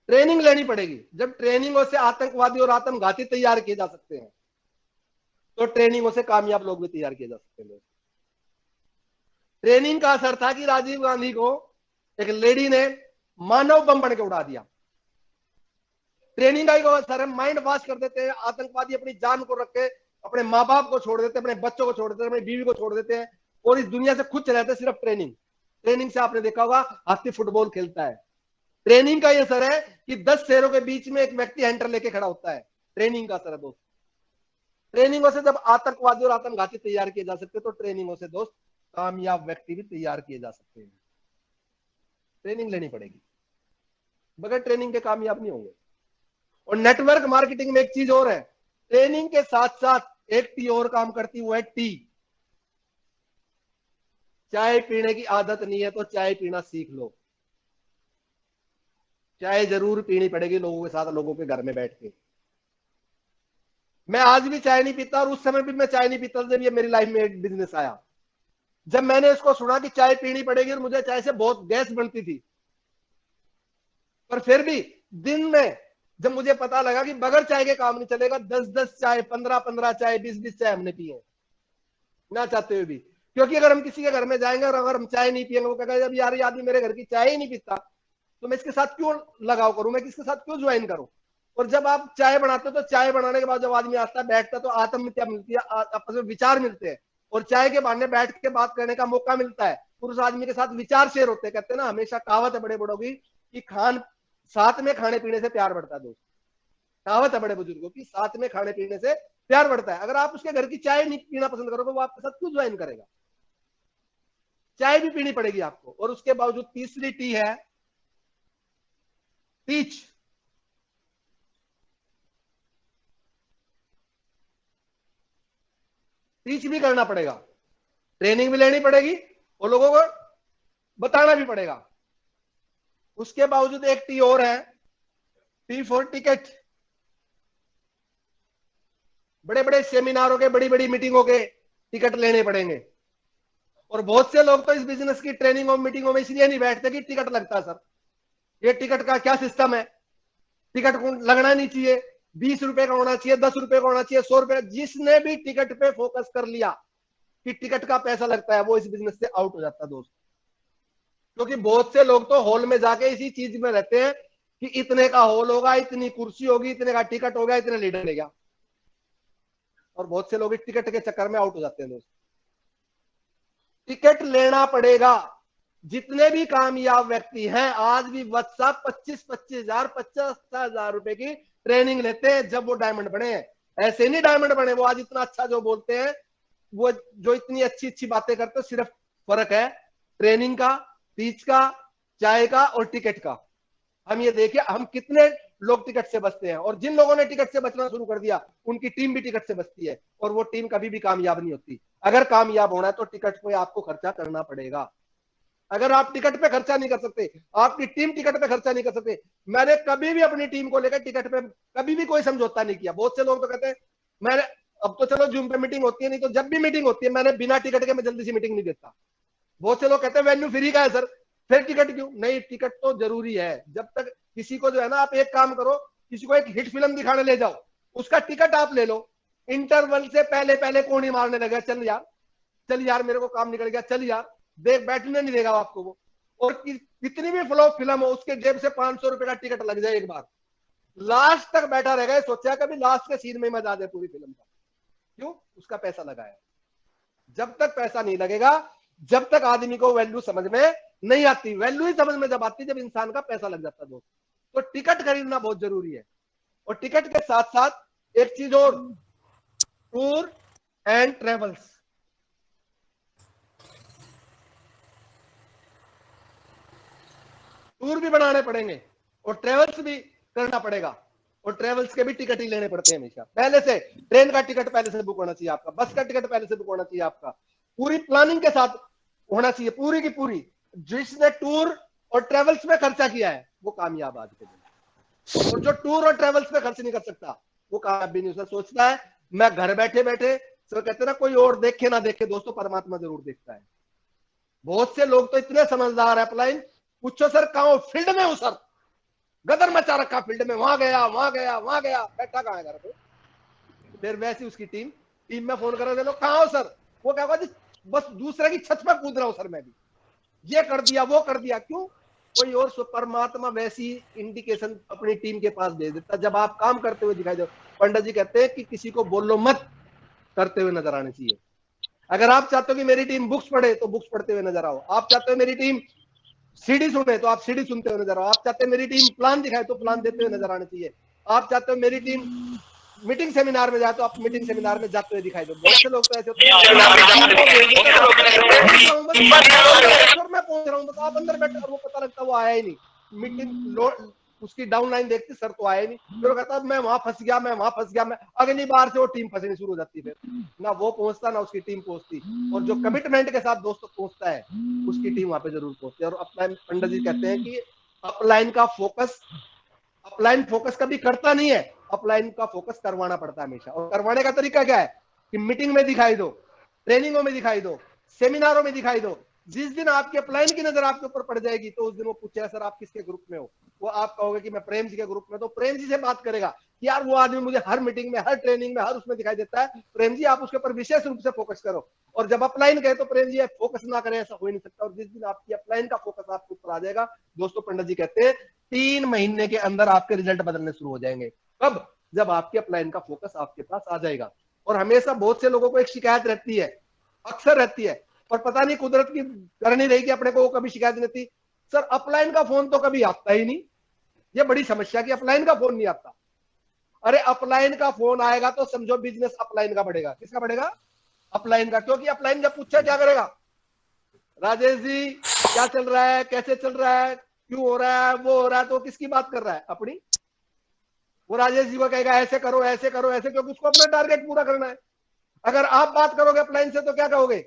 ट्रेनिंग लेनी पड़ेगी। जब ट्रेनिंगों से आतंकवादी और आत्मघाती तैयार किए जा सकते हैं तो ट्रेनिंगों से कामयाब लोग भी तैयार किए जा सकते हैं। ट्रेनिंग का असर था कि राजीव गांधी को एक लेडी ने मानव बम बन के उड़ा दिया। ट्रेनिंग का ही असर है। माइंड वॉश कर देते हैं आतंकवादी, अपनी जान को रख के अपने माँ बाप को छोड़ देते हैं, अपने बच्चों को छोड़ देते हैं, अपनी बीवी को छोड़ देते हैं और इस दुनिया से खुद चले जाते हैं सिर्फ ट्रेनिंग। ट्रेनिंग से आपने देखा होगा हाथी फुटबॉल खेलता है। ट्रेनिंग का ये असर है कि 10 शेरों के बीच में एक व्यक्ति हैंटर लेके खड़ा होता है। ट्रेनिंग का असर है दोस्त। ट्रेनिंगों से जब आतंकवादी और आत्मघाती तैयार किए जा सकते हैं तो ट्रेनिंगों से दोस्त कामयाब व्यक्ति भी तैयार किए जा सकते हैं। ट्रेनिंग लेनी पड़ेगी, बगैर ट्रेनिंग के कामयाब नहीं होंगे। और नेटवर्क मार्केटिंग में एक चीज और है, ट्रेनिंग के साथ साथ एक टी और काम करती, वो है टी। चाय पीने की आदत नहीं है तो चाय पीना सीख लो। चाय जरूर पीनी पड़ेगी लोगों के साथ, लोगों के घर में बैठ के। मैं आज भी चाय नहीं पीता और उस समय भी मैं चाय नहीं पीता जब ये मेरी लाइफ में एक बिजनेस आया। जब मैंने इसको सुना कि चाय पीनी पड़ेगी और मुझे चाय से बहुत गैस बनती थी, पर फिर भी दिन में जब मुझे पता लगा कि बगैर चाय के काम नहीं चलेगा, 10-10 चाय, 15-15 चाय, 20-20 चाय हमने पिए ना चाहते हुए भी। क्योंकि अगर हम किसी के घर में जाएंगे और अगर हम चाय नहीं पिएंगे, वो कहेगा जब यार ये आदमी मेरे घर की चाय ही नहीं पीता तो मैं इसके साथ क्यों लगाव करूं, मैं किसके साथ क्यों ज्वाइन करूं। और जब आप चाय बनाते हो तो चाय बनाने के बाद जब आदमी आता है बैठता है तो आत्महत्या मिलती है, आपस में विचार मिलते हैं और चाय के बहाने बैठ के बात करने का मौका मिलता है। पुरुष आदमी के साथ विचार शेयर होते हैं। कहते हैं ना, हमेशा कहावत है बड़े बड़ों की कि साथ में खाने पीने से प्यार बढ़ता है दोस्त। कहावत है बड़े बुजुर्गों की, साथ में खाने पीने से प्यार बढ़ता है। अगर आप उसके घर की चाय नहीं पीना पसंद करोगे, वो आपके साथ क्यों ज्वाइन करेगा। चाय भी पीनी पड़ेगी आपको। और उसके बावजूद तीसरी टी है टीच। टीच भी करना पड़ेगा, ट्रेनिंग भी लेनी पड़ेगी और लोगों को बताना भी पड़ेगा। उसके बावजूद एक टी और है, टी फॉर टिकट। बड़े बड़े सेमिनारों के, बड़ी बड़ी मीटिंगों के टिकट लेने पड़ेंगे। और बहुत से लोग तो इस बिजनेस की ट्रेनिंग और मीटिंगों में इसलिए नहीं बैठते कि टिकट लगता है। सर ये टिकट का क्या सिस्टम है, टिकट को लगना नहीं चाहिए, 20 रुपए का होना चाहिए, 10 रुपए का होना चाहिए, 100 रुपए। जिसने भी टिकट पे फोकस कर लिया कि टिकट का पैसा लगता है, वो इस बिजनेस से आउट हो जाता है दोस्त। क्योंकि बहुत से लोग तो हॉल में जाके इसी चीज में रहते हैं कि इतने का हॉल होगा, इतनी कुर्सी होगी, इतने का टिकट होगा, इतने लीडर लेगा। और बहुत से लोग इस टिकट के चक्कर में आउट हो जाते हैं दोस्त। टिकट लेना पड़ेगा। जितने भी कामयाब व्यक्ति हैं आज भी व्हाट्सएप 25-25 हजार 50,000 रुपए की ट्रेनिंग लेते हैं जब वो डायमंड बने हैं, ऐसे नहीं डायमंड बने। वो आज इतना अच्छा जो बोलते हैं, वो जो इतनी अच्छी अच्छी बातें करते हैं, सिर्फ फर्क है ट्रेनिंग का, टीच का, चाय का और टिकट का। हम ये देखिए हम कितने लोग टिकट से बचते हैं, और जिन लोगों ने टिकट से बचना शुरू कर दिया उनकी टीम भी टिकट से बचती है, और वो टीम कभी भी कामयाब नहीं होती। अगर कामयाब होना है तो टिकट पे आपको खर्चा करना पड़ेगा। अगर आप टिकट पे खर्चा नहीं कर सकते, आपकी टीम टिकट पे खर्चा नहीं कर सकते। मैंने कभी भी अपनी टीम को लेकर टिकट पे कभी भी कोई समझौता नहीं किया। बहुत से लोग तो कहते हैं मैंने, अब तो चलो जूम पे मीटिंग होती है, नहीं तो जब भी मीटिंग होती है मैंने बिना टिकट के मैं जल्दी से मीटिंग नहीं देता। बहुत से लोग कहते हैं वेन्यू फ्री का है सर, फिर टिकट क्यों? नहीं, टिकट तो जरूरी है। जब तक किसी को जो है ना, आप एक काम करो, किसी को एक हिट फिल्म दिखाने ले जाओ, उसका टिकट आप ले लो। इंटरवल से पहले पहले कौन ही मारने लगा, चल यार चल यार मेरे को काम निकल गया, चल यार, देख बैठने नहीं देगा आपको वो। और कितनी भी फ्लॉप फिल्म हो, उसके जेब से 500 रुपए का टिकट लग जाए एक बार, लास्ट तक बैठा रहेगा, सोचा कभी लास्ट के सीन में मजा आ जाए पूरी फिल्म का। क्यों? उसका पैसा लगा है। जब तक पैसा नहीं लगेगा, जब तक आदमी को वैल्यू समझ में नहीं आती। वैल्यू ही समझ में जब आती जब इंसान का पैसा लग जाता है दोस्त। तो टिकट खरीदना बहुत जरूरी है। और टिकट के साथ साथ एक चीज और, टूर एंड ट्रेवल्स। टूर भी बनाने पड़ेंगे और ट्रेवल्स भी करना पड़ेगा, और ट्रेवल्स के भी टिकट ही लेने पड़ते हैं हमेशा पहले से। ट्रेन का टिकट पहले से बुक होना चाहिए आपका, बस का टिकट पहले से बुक होना चाहिए आपका, पूरी प्लानिंग के साथ होना चाहिए, पूरी की पूरी। जिसने टूर और ट्रेवल्स में खर्चा किया है वो कामयाब आज के दिन, और जो टूर और ट्रेवल्स में खर्च नहीं कर सकता वो कामयाब भी नहीं। उसने सोचता है मैं घर बैठे बैठे, तो कहते हैं ना कोई और देखे ना देखे दोस्तों, परमात्मा जरूर देखता है। बहुत से लोग तो इतने समझदार है, अपलाइन पूछो सर कहां, फील्ड में हूं सर, गदर मचा रखा फील्ड में, वहां गया वहां गया वहां गया, बैठा कहां है घर पे? फिर वैसी उसकी टीम में फोन करो, चलो कहां हो सर? वो क्या जी बस दूसरे की छत पर कूद रहा हूं सर, मैं भी ये कर दिया वो कर दिया। क्यों? कोई और परमात्मा वैसी इंडिकेशन अपनी टीम के पास भेज देता जब आप काम करते हुए दिखाई दो। पंडित जी कहते हैं कि किसी को बोलो मत, करते हुए नजर आने चाहिए। अगर आप चाहते हो कि मेरी टीम बुक्स पढ़े तो बुक्स पढ़ते हुए नजर आओ, आप चाहते हो मेरी टीम सीडी सुने तो आप सीडी सुनते हुए नजर आओ, आप चाहते हो मेरी टीम प्लान दिखाए तो प्लान देते हुए नजर आने चाहिए, आप चाहते हो मेरी टीम मीटिंग सेमिनार में जाए तो आप मीटिंग सेमिनार में जाते हुए दिखाई दो। बहुत से लोग तो ऐसे होते हैं मैं पहुंच रहा हूँ तो आप अंदर बैठे, और वो पता लगता वो आया ही नहीं। मीटिंग उसकी डाउन लाइन देखती सर तो आया नहीं, फिर वो कहता मैं वहां फंस गया, मैं वहां फंस गया, मैं अगली बार से वो टीम फंसनी शुरू हो जाती। फिर ना वो पहुंचता ना उसकी टीम पहुंचती, और जो कमिटमेंट के साथ दोस्तों पहुंचता है उसकी टीम वहां पे जरूर पहुंचती है। और अपलाइन पंडित जी कहते हैं कि अपलाइन का फोकस, अपलाइन फोकस कभी करता नहीं है, अपलाइन का फोकस करवाना पड़ता है हमेशा। और करवाने का तरीका क्या है कि मीटिंग में दिखाई दो, ट्रेनिंगों में दिखाई दो, सेमिनारों में दिखाई दो। जिस दिन आपके अपलाइन की नजर आपके ऊपर पड़ जाएगी तो उस दिन वो पूछेगा सर आप किसके ग्रुप में हो? वो आप कहोगे कि मैं प्रेम जी के ग्रुप में, तो प्रेम जी से बात करेगा कि यार वो आदमी मुझे हर मीटिंग में, हर ट्रेनिंग में, हर उसमें दिखाई देता है, प्रेम जी आप उसके ऊपर विशेष रूप से फोकस करो। और जब अपलाइन कहे तो प्रेम जी फोकस ना करें, ऐसा हो ही नहीं सकता। और जिस दिन आपकी अपलाइन का फोकस आपके ऊपर आ जाएगा दोस्तों, पंडित जी कहते हैं 3 महीने के अंदर आपके रिजल्ट बदलने शुरू हो जाएंगे। कब? जब आपके अपलाइन का फोकस आपके पास आ जाएगा। और हमेशा बहुत से लोगों को एक शिकायत रहती है, अक्सर रहती है, और पता नहीं कुदरत की कर नहीं रही कि अपने को कभी शिकायत नहीं रहती, सर अपलाइन का फोन तो कभी आता ही नहीं। ये बड़ी समस्या कि अपलाइन का फोन नहीं आता। अरे अपलाइन का फोन आएगा तो समझो बिजनेस अपलाइन का बढ़ेगा। किसका बढ़ेगा? अपलाइन का। क्योंकि अपलाइन जब पूछा क्या करेगा, राजेश जी क्या चल रहा है, कैसे चल रहा है, क्यों हो रहा है, वो हो रहा है, तो किसकी बात कर रहा है? अपनी। वो राजेश जी को कहेगा ऐसे करो ऐसे करो ऐसे, क्योंकि उसको अपना टारगेट पूरा करना है। अगर आप बात करोगे अपलाइन से तो क्या कहोगे?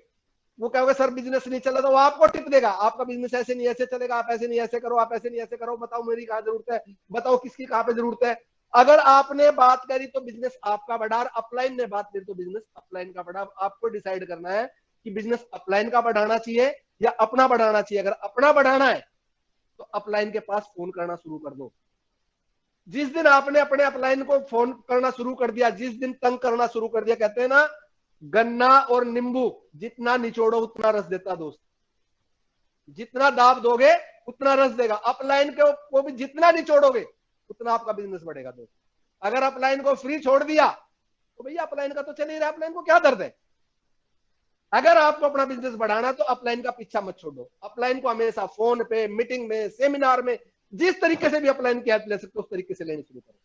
वो कहोगे सर बिजनेस नहीं चल रहा, तो वो आपको टिप देगा, आपका बिजनेस ऐसे नहीं ऐसे चलेगा, आप ऐसे नहीं ऐसे करो, आप ऐसे नहीं ऐसे करो, बताओ मेरी कहां जरूरत है, बताओ किसकी कहां पे जरूरत है। अगर आपने बात करी तो बिजनेस आपका बढ़ा, अपलाइन ने बात करी तो बिजनेस अपलाइन का बढ़ा। आपको डिसाइड करना है कि बिजनेस अपलाइन का बढ़ाना चाहिए या अपना बढ़ाना चाहिए। अगर अपना बढ़ाना है तो अपलाइन के पास फोन करना शुरू कर दो। जिस दिन आपने अपने अपलाइन को फोन करना शुरू कर दिया, जिस दिन तंग करना शुरू कर दिया, कहते हैं ना गन्ना और नींबू जितना निचोड़ो उतना रस देता दोस्त, जितना दाब दोगे उतना रस देगा। अपलाइन को भी जितना निचोड़ोगे उतना आपका बिजनेस बढ़ेगा दोस्त। अगर अपलाइन को फ्री छोड़ दिया तो भैया अपलाइन का तो चल ही रहा, अपलाइन को क्या दर्द है। अगर आपको अपना बिजनेस बढ़ाना तो अपलाइन का पीछा मत छोड़ो। अपलाइन को हमेशा फोन पे, मीटिंग में, सेमिनार में, जिस तरीके से भी अपलाइन की हेल्प ले सकते हो उस तरीके से लेनी शुरू करो।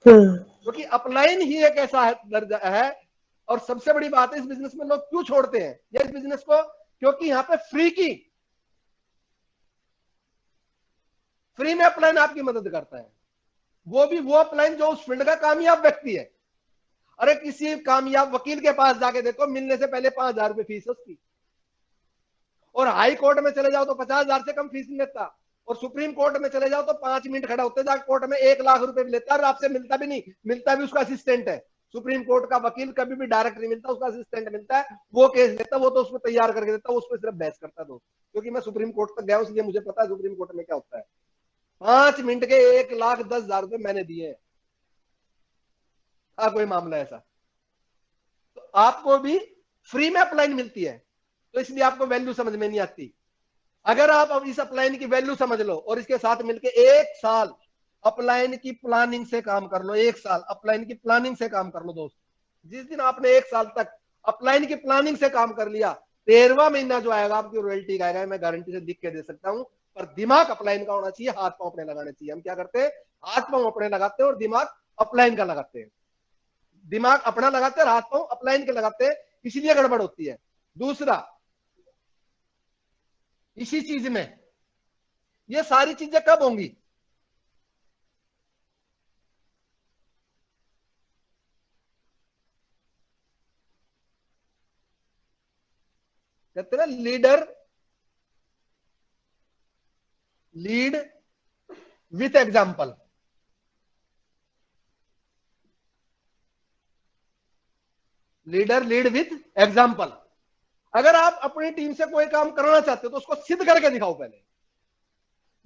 क्योंकि अपलाइन ही एक ऐसा दर्जा है। और सबसे बड़ी बात है, इस बिजनेस में लोग क्यों छोड़ते हैं या इस बिजनेस को, क्योंकि यहां पे फ्री में अपलाइन आपकी मदद करता है। वो भी वो अपलाइन जो उस फील्ड का कामयाब व्यक्ति है। अरे किसी कामयाब वकील के पास जाके देखो, मिलने से पहले 5,000 रुपए फीस है उसकी, और हाई कोर्ट में चले जाओ तो 50,000 से कम फीस नहीं लेता, और सुप्रीम कोर्ट में चले जाओ तो 5 मिनट खड़ा होते जाके कोर्ट में 1,00,000 रुपए भी लेता है, और आपसे मिलता भी नहीं, मिलता भी उसका असिस्टेंट है। सुप्रीम कोर्ट का वकील कभी भी डायरेक्ट नहीं मिलता, उसका असिस्टेंट मिलता है, वो केस लेता, वो तो उसको तैयार करके देता, उस पर सिर्फ बहस करता दोस्त। क्योंकि मैं सुप्रीम कोर्ट तक गया, इसलिए मुझे पता है सुप्रीम कोर्ट में क्या होता है। 5 मिनट के 1,10,000 रुपए मैंने दिए हैं। कोई मामला ऐसा तो आपको भी फ्री में अपलाइन मिलती है, तो इसलिए आपको वैल्यू समझ में नहीं आती। अगर आप अब इस अपलाइन की वैल्यू समझ लो और इसके साथ मिलके 1 साल अपलाइन की प्लानिंग से काम कर लो, 1 साल अपलाइन की प्लानिंग से काम कर लो दोस्त। जिस दिन आपने 1 साल तक अपलाइन की प्लानिंग से काम कर लिया, 13वां महीना जो आएगा आपकी रॉयल्टी का आएगा, मैं गारंटी से लिख के दे सकता हूं। पर दिमाग अपलाइन का होना चाहिए, हाथ पांव अपने लगाने चाहिए। हम क्या करते हैं, हाथ पांव अपने लगाते हैं और दिमाग अपलाइन का लगाते हैं। दिमाग अपना लगाते हैं, हाथ पांव अपलाइन के लगाते हैं, इसीलिए गड़बड़ होती है। दूसरा, इसी चीज में ये सारी चीजें कब होंगी, कहते हैं lead with example. Leader lead with example. अगर आप अपनी टीम से कोई काम कराना चाहते हो तो उसको सिद्ध करके दिखाओ पहले।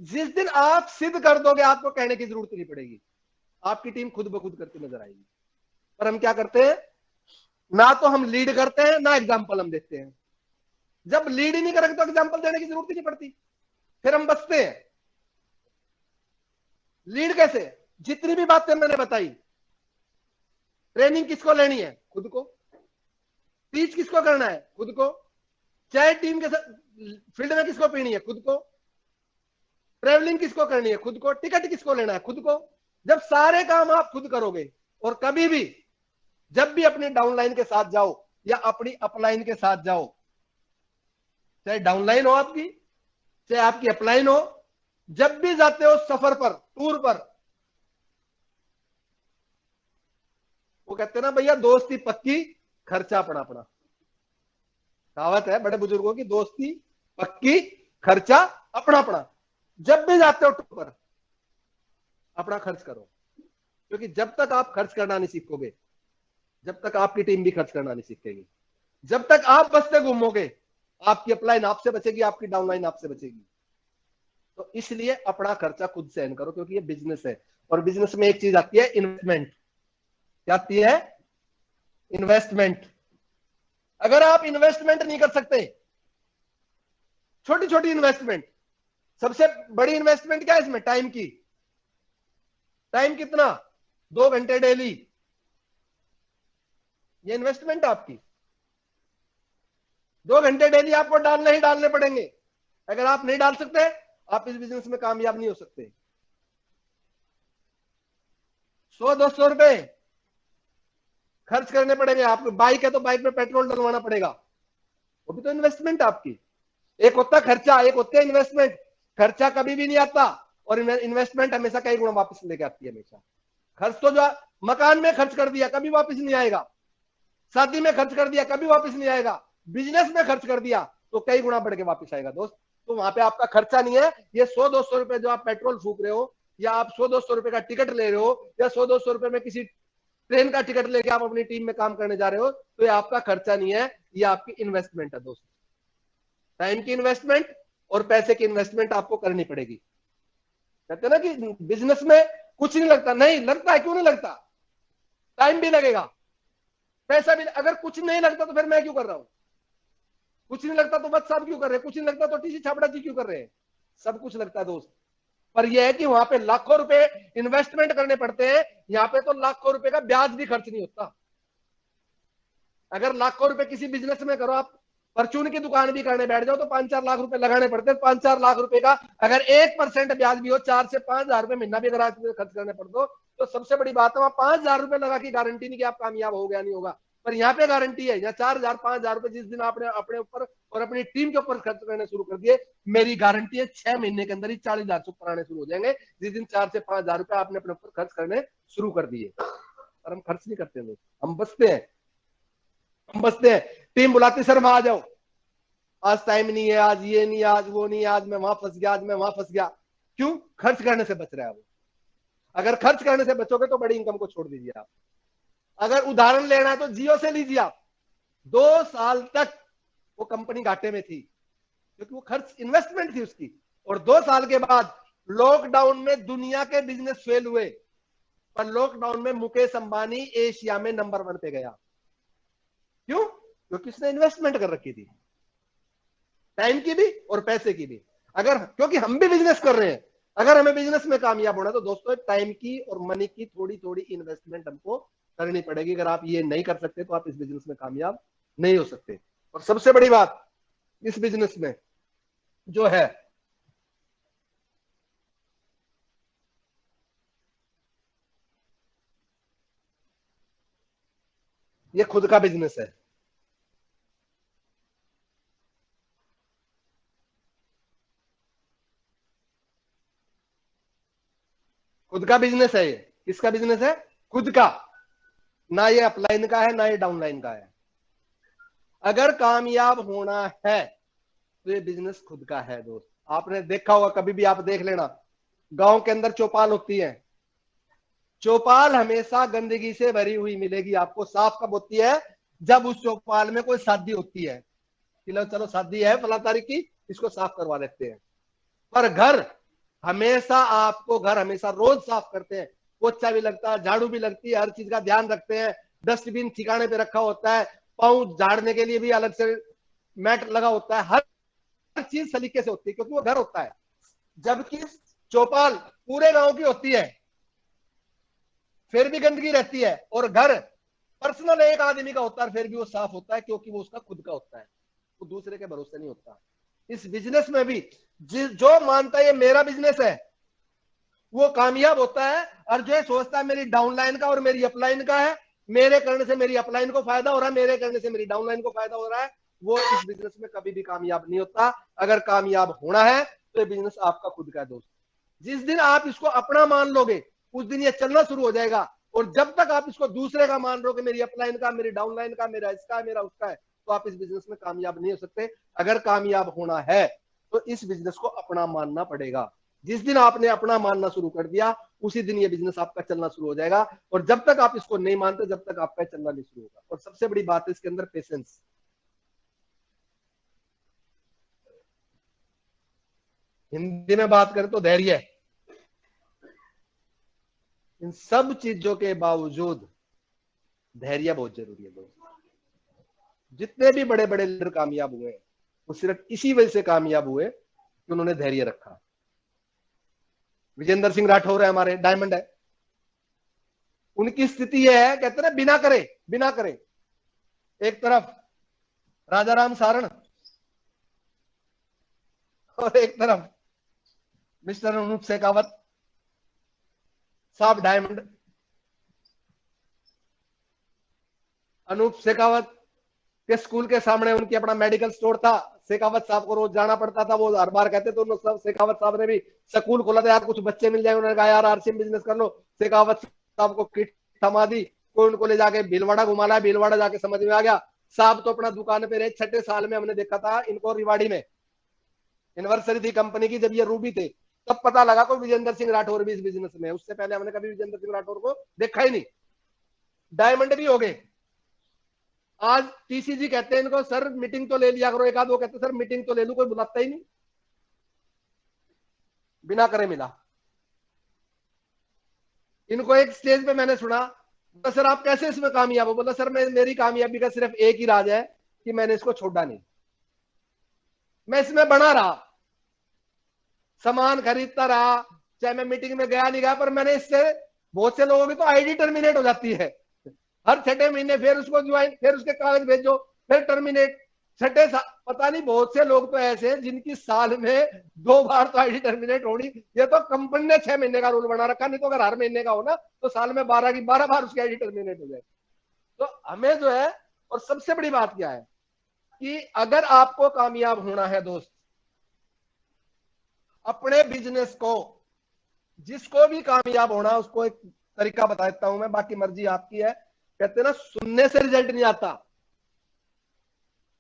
जिस दिन आप सिद्ध कर दोगे, आपको कहने की जरूरत नहीं पड़ेगी, आपकी टीम खुद ब खुद करती नजर आएगी। पर हम क्या करते हैं, ना तो हम लीड करते हैं ना एग्जाम्पल हम देते हैं। जब लीड ही नहीं करेंगे तो एग्जाम्पल देने की जरूरत ही नहीं पड़ती, फिर हम बचते हैं। लीड कैसे, जितनी भी बातें मैंने बताई, ट्रेनिंग किसको लेनी है, खुद को। टीच किसको करना है, खुद को। चाहे टीम के साथ फील्ड में किसको पीनी है, खुद को। ट्रेवलिंग किसको करनी है, खुद को। टिकट किसको लेना है, खुद को। जब सारे काम आप खुद करोगे, और कभी भी जब भी अपनी डाउनलाइन के साथ जाओ या अपनी अपलाइन के साथ जाओ, चाहे डाउनलाइन हो आपकी, चाहे आपकी अपलाइन हो, जब भी जाते हो सफर पर, टूर पर, वो कहते हैं ना भैया, दोस्ती पक्की खर्चा अपना अपना। कहावत है बड़े बुजुर्गों की, दोस्ती पक्की खर्चा अपना अपना। जब भी जाते हो टूर पर, अपना खर्च करो, क्योंकि जब तक आप खर्च करना नहीं सीखोगे, जब तक आपकी टीम भी खर्च करना नहीं सीखेगी, जब तक आप बचते घूमोगे, आपकी अपलाइन आपसे बचेगी, आपकी डाउनलाइन आपसे बचेगी। तो इसलिए अपना खर्चा खुद सहन करो, क्योंकि ये बिजनेस है। और बिजनेस में एक चीज आती है, इन्वेस्टमेंट। क्या आती है, इन्वेस्टमेंट। अगर आप इन्वेस्टमेंट नहीं कर सकते, छोटी छोटी इन्वेस्टमेंट, सबसे बड़ी इन्वेस्टमेंट क्या है इसमें, टाइम की। टाइम कितना, 2 घंटे डेली, ये इन्वेस्टमेंट आपकी। 2 घंटे डेली आपको डालने ही डालने पड़ेंगे। अगर आप नहीं डाल सकते, आप इस बिजनेस में कामयाब नहीं हो सकते। 100-200 रुपए खर्च करने पड़ेंगे आपको। बाइक है तो बाइक में पेट्रोल डलवाना पड़ेगा, वो भी तो इन्वेस्टमेंट आपकी। एक होता खर्चा, एक होता है इन्वेस्टमेंट। खर्चा कभी भी नहीं आता, और इन्वेस्टमेंट हमेशा कई गुना वापस लेके आती है हमेशा। खर्च तो जो मकान में खर्च कर दिया, कभी वापस नहीं आएगा। शादी में खर्च कर दिया, कभी वापस नहीं आएगा। बिजनेस में खर्च कर दिया तो कई गुना बढ़ के वापस आएगा दोस्त। तो वहां पे आपका खर्चा नहीं है। ये 100-200 रुपए जो आप पेट्रोल फूक रहे हो, या आप 100-200 रुपए का टिकट ले रहे हो, या 100-200 रुपए में किसी ट्रेन का टिकट लेके आप अपनी टीम में काम करने जा रहे हो, तो ये आपका खर्चा नहीं है, ये आपकी इन्वेस्टमेंट है दोस्त। टाइम की इन्वेस्टमेंट और पैसे की इन्वेस्टमेंट आपको करनी पड़ेगी। कहते हैं ना कि बिजनेस में कुछ नहीं लगता, नहीं लगता है, क्यों नहीं लगता, टाइम भी लगेगा, पैसा भी। अगर कुछ नहीं लगता तो फिर मैं क्यों कर रहा हूं, कुछ नहीं लगता तो बस सब क्यों कर रहे हैं, कुछ नहीं लगता तो टीसी छापड़ा जी क्यों कर रहे हैं, सब कुछ लगता है दोस्त। पर यह है कि वहां पे लाखों रुपए इन्वेस्टमेंट करने पड़ते हैं, यहां पे तो लाखों रुपए का ब्याज भी खर्च नहीं होता। अगर लाखों रुपए किसी बिजनेस में करो आप, परचून की दुकान भी करने बैठ जाओ तो 5-4 लाख रुपए लगाने पड़ते हैं। 5-4 लाख रुपए का अगर 1% ब्याज भी हो, 4 से 5 हजार रुपए महीना भी अगर आज खर्च करने पड़ दो, तो सबसे बड़ी बात है वहां 5 हजार रुपए लगा की गारंटी नहीं कि आप कामयाब हो गया नहीं होगा, पर यहाँ पे गारंटी है। यहाँ 4 हजार 5 हजार रुपए जिस दिन आपने अपने ऊपर और अपनी टीम के ऊपर खर्च करने शुरू कर दिए, मेरी गारंटी है 6 महीने के अंदर ही 40 हजार से ऊपर आने शुरू हो जाएंगे, जिस दिन 4 से 5 हजार रुपए आपने अपने ऊपर खर्च करने शुरू कर दिए। और हम खर्च नहीं करते, हम बसते हैं, हम बसते हैं। टीम बुलाती, सर वहां आ जाओ, आज टाइम नहीं है, आज ये नहीं, आज वो नहीं, आज मैं वहां फंस गया, आज मैं वहां फंस गया। क्यों? खर्च करने से बच रहा है वो। अगर खर्च करने से बचोगे तो बड़ी इनकम को छोड़ दीजिए आप। अगर उदाहरण लेना है तो जियो से लीजिए आप। 2 साल तक वो कंपनी घाटे में थी क्योंकि वो खर्च इन्वेस्टमेंट थी उसकी, और 2 साल के बाद लॉकडाउन में दुनिया के बिजनेस फेल हुए, पर लॉकडाउन में मुकेश अंबानी एशिया में नंबर 1 पे गया। क्यों? क्योंकि उसने इन्वेस्टमेंट कर रखी थी, टाइम की भी और पैसे की भी। अगर, क्योंकि हम भी बिजनेस कर रहे हैं, अगर हमें बिजनेस में कामयाब होना तो दोस्तों टाइम की और मनी की थोड़ी थोड़ी इन्वेस्टमेंट हमको करनी पड़ेगी। अगर आप ये नहीं कर सकते तो आप इस बिजनेस में कामयाब नहीं हो सकते। और सबसे बड़ी बात इस बिजनेस में जो है, ये खुद का बिजनेस है। खुद का बिजनेस है ये। किसका बिजनेस है? खुद का। ना ये अपलाइन का है, ना ये डाउनलाइन का है। अगर कामयाब होना है तो ये बिजनेस खुद का है दोस्त। आपने देखा होगा, कभी भी आप देख लेना, गांव के अंदर चौपाल होती है, चौपाल हमेशा गंदगी से भरी हुई मिलेगी आपको। साफ कब होती है? जब उस चौपाल में कोई शादी होती है, चलो शादी है फला तारीख की, इसको साफ करवा देते हैं। पर घर हमेशा, आपको घर हमेशा रोज साफ करते हैं, पोछा भी लगता है, झाड़ू भी लगती है, हर चीज का ध्यान रखते हैं, डस्टबिन ठिकाने पे रखा होता है, पाँव झाड़ने के लिए भी अलग से मैट लगा होता है, हर चीज सलीके से होती है क्योंकि वो घर होता है। जबकि चौपाल पूरे गांव की होती है, फिर भी गंदगी रहती है, और घर पर्सनल एक आदमी का होता है, फिर भी वो साफ होता है क्योंकि वो उसका खुद का होता है, वो दूसरे के भरोसे नहीं होता। इस बिजनेस में भी जो मानता है ये मेरा बिजनेस है वो कामयाब होता है, और जो सोचता है मेरी डाउनलाइन का और मेरी अपलाइन का है, मेरे करने से मेरी अपलाइन को फायदा हो रहा है, मेरे करने से मेरी डाउनलाइन को फायदा हो रहा है, वो इस बिजनेस में कभी भी कामयाब नहीं होता। अगर कामयाब होना है तो ये बिजनेस आपका खुद का है दोस्त। जिस दिन आप इसको अपना मान लोगे उस दिन ये चलना शुरू हो जाएगा, और जब तक आप इसको दूसरे का मान रहे हो कि मेरी अपलाइन का, मेरी डाउनलाइन का, मेरा इसका है, मेरा उसका है, तो आप इस बिजनेस में कामयाब नहीं हो सकते। अगर कामयाब होना है तो इस बिजनेस को अपना मानना पड़ेगा। जिस दिन आपने अपना मानना शुरू कर दिया उसी दिन ये बिजनेस आपका चलना शुरू हो जाएगा, और जब तक आप इसको नहीं मानते जब तक आपका चलना नहीं शुरू होगा। और सबसे बड़ी बात है इसके अंदर पेशेंस। हिंदी में बात करें तो धैर्य। इन सब चीजों के बावजूद धैर्य बहुत जरूरी है दोस्त। जितने भी बड़े बड़े लीडर कामयाब हुए वो सिर्फ इसी वजह से कामयाब हुए कि उन्होंने धैर्य रखा। विजेंद्र सिंह राठौर है, हमारे डायमंड है, उनकी स्थिति यह है, कहते हैं बिना करे, बिना करे। एक तरफ राजा राम सारण और एक तरफ मिस्टर अनूप शेखावत साहब डायमंड। अनूप शेखावत के स्कूल के सामने उनकी अपना मेडिकल स्टोर था, शेखावत साहब को रोज जाना पड़ता था, वो हर बार कहते थे। तो शेखावत साहब ने भी स्कूल खोला था, यार कुछ बच्चे मिल जाए, उन्होंने कहा यार आरसीएम बिजनेस कर लो। शेखावत साहब को किट थमा दी, कोई उनको ले जाके भीलवाड़ा घुमा लाया, भीलवाड़ा जाके समझ में आ गया। साहब तो अपना दुकान पे रहे, 6ठे साल में हमने देखा था इनको रिवाड़ी में, एनिवर्सरी थी कंपनी की, जब ये रूबी थे तब पता लगा कोई विजेंद्र सिंह राठौर भी इस बिजनेस में। उससे पहले हमने कभी विजेंद्र सिंह राठौर को देखा ही नहीं। डायमंड भी हो गए। आज टीसीजी कहते हैं इनको, सर मीटिंग तो ले लिया करो, एक आध वो कहते सर मीटिंग तो ले लूं, कोई बुलाता ही नहीं, बिना करे मिला। इनको एक स्टेज पे मैंने सुना, तो सर आप कैसे इसमें कामयाब हो? बोला सर मेरी कामयाबी का सिर्फ एक ही राज है कि मैंने इसको छोड़ा नहीं, मैं इसमें बना रहा, सामान खरीदता रहा, चाहे मैं मीटिंग में गया नहीं गया, पर मैंने इससे बहुत से लोगों की तो आईडी टर्मिनेट हो जाती है हर 6 महीने, फिर उसको ज्वाइन, फिर उसके कागज भेजो, फिर टर्मिनेट। पता नहीं, बहुत से लोग तो ऐसे हैं जिनकी साल में 2 बार तो आईडी टर्मिनेट होनी। ये तो कंपनी ने 6 महीने का रूल बना रखा, नहीं तो अगर हर महीने का हो ना तो साल में 12 की 12 बार उसकी आईडी टर्मिनेट हो जाए। तो हमें जो है, और सबसे बड़ी बात क्या है कि अगर आपको कामयाब होना है दोस्त, अपने बिजनेस को, जिसको भी कामयाब होना उसको एक तरीका बता देता हूं मैं, बाकी मर्जी आपकी है। कहते हैं ना, सुनने से रिजल्ट नहीं आता,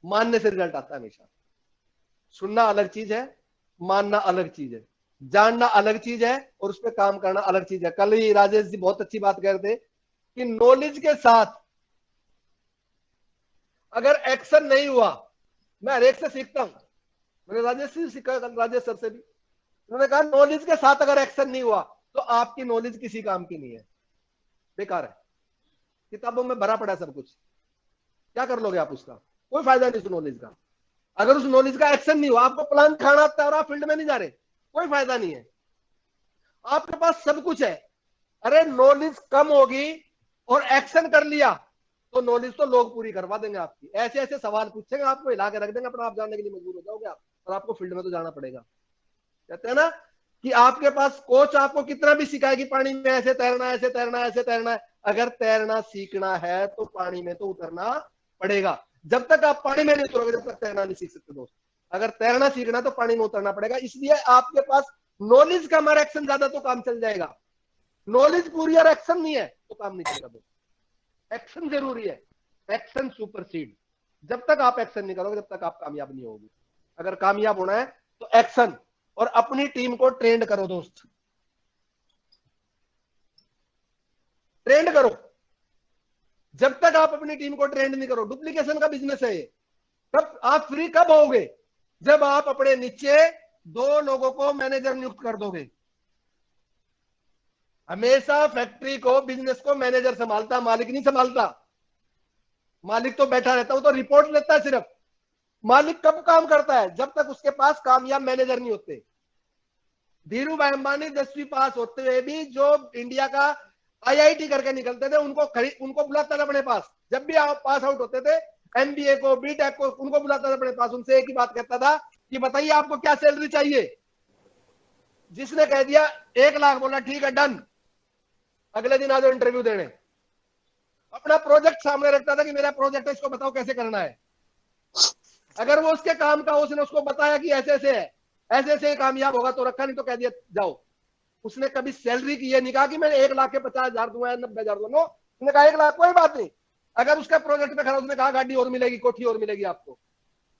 मानने से रिजल्ट आता है हमेशा। सुनना अलग चीज है, मानना अलग चीज है, जानना अलग चीज है, और उस पर काम करना अलग चीज है। कल ही राजेश जी बहुत अच्छी बात कह रहे थे कि नॉलेज के साथ अगर एक्शन नहीं हुआ, मैं हर एक से सीखता हूं, मैंने राजेश से सीखा, राजेश सर से भी। उन्होंने कहा नॉलेज के साथ अगर एक्शन नहीं हुआ तो आपकी नॉलेज किसी काम की नहीं है, बेकार है, किताबों में भरा पड़ा है सब कुछ, क्या कर लोगे आप उसका? कोई फायदा नहीं उस नॉलेज का। अगर उस नॉलेज का एक्शन नहीं हुआ, आपको प्लान खाना आता है और आप फील्ड में नहीं जा रहे, कोई फायदा नहीं है। आपके पास सब कुछ है, अरे नॉलेज कम होगी और एक्शन कर लिया तो नॉलेज तो लोग पूरी करवा देंगे आपकी। ऐसे ऐसे सवाल पूछेंगे, आपको हिला के रख देंगे, अपना आप जानने के लिए मजबूर हो जाओगे आप, और आपको फील्ड में तो जाना पड़ेगा। कहते हैं ना कि आपके पास कोच आपको कितना भी सिखाए कि पानी में ऐसे तैरना है, ऐसे तैरना है, ऐसे तैरना है, अगर तैरना सीखना है तो पानी में तो उतरना पड़ेगा। जब तक आप पानी में नहीं उतरोगे तब तक तैरना नहीं सीख सकते दोस्त। अगर तैरना सीखना तो पानी में उतरना पड़ेगा। इसलिए आपके पास नॉलेज कम और एक्शन ज्यादा तो काम चल जाएगा। नॉलेज पूरी और एक्शन नहीं है तो काम नहीं चलेगा दोस्त। एक्शन जरूरी है, एक्शन सुपरसीड। जब तक आप एक्शन नहीं करोगे तब तक आप कामयाब नहीं होगे। अगर कामयाब होना है तो एक्शन, और अपनी टीम को ट्रेंड करो दोस्त, ट्रेंड करो। जब तक आप अपनी टीम को ट्रेंड नहीं करो, डुप्लीकेशन का बिजनेस है ये। तब आप फ्री कब होगे? जब आप अपने नीचे 2 लोगों को मैनेजर नियुक्त कर दोगे। हमेशा फैक्ट्री को, बिजनेस को मैनेजर संभालता, मालिक नहीं संभालता। मालिक तो बैठा रहता, वो तो रिपोर्ट लेता है सिर्फ। मालिक कब काम करता है? जब तक उसके पास कामयाब मैनेजर नहीं होते। धीरू भाई अंबानी 10वीं पास होते हुए भी जो इंडिया का आईआईटी करके निकलते थे, उनको बुलाता था अपने पास। जब भी आप पास आउट होते थे, एमबीए को, बीटेक को, उनको बुलाता था अपने पास। उनसे एक ही बात कहता था कि बताइए आपको क्या सैलरी चाहिए। जिसने कह दिया 1 लाख, बोला ठीक है डन, अगले दिन आ जाओ इंटरव्यू देने। अपना प्रोजेक्ट सामने रखता था कि मेरा प्रोजेक्ट है, इसको बताओ कैसे करना है। अगर वो उसके काम का, उसने उसको बताया कि ऐसे ऐसे है, ऐसे ऐसे कामयाब होगा तो रखा, नहीं तो कह दिया जाओ। उसने कभी सैलरी की ये नहीं कहा कि मैं 1 लाख के 50,000 दूंगा, 90,000 दूंगा। उसने कहा 1 लाख कोई बात नहीं। अगर उसका प्रोजेक्ट पे खड़ा, उसने कहा गाड़ी और मिलेगी, कोठी और मिलेगी आपको।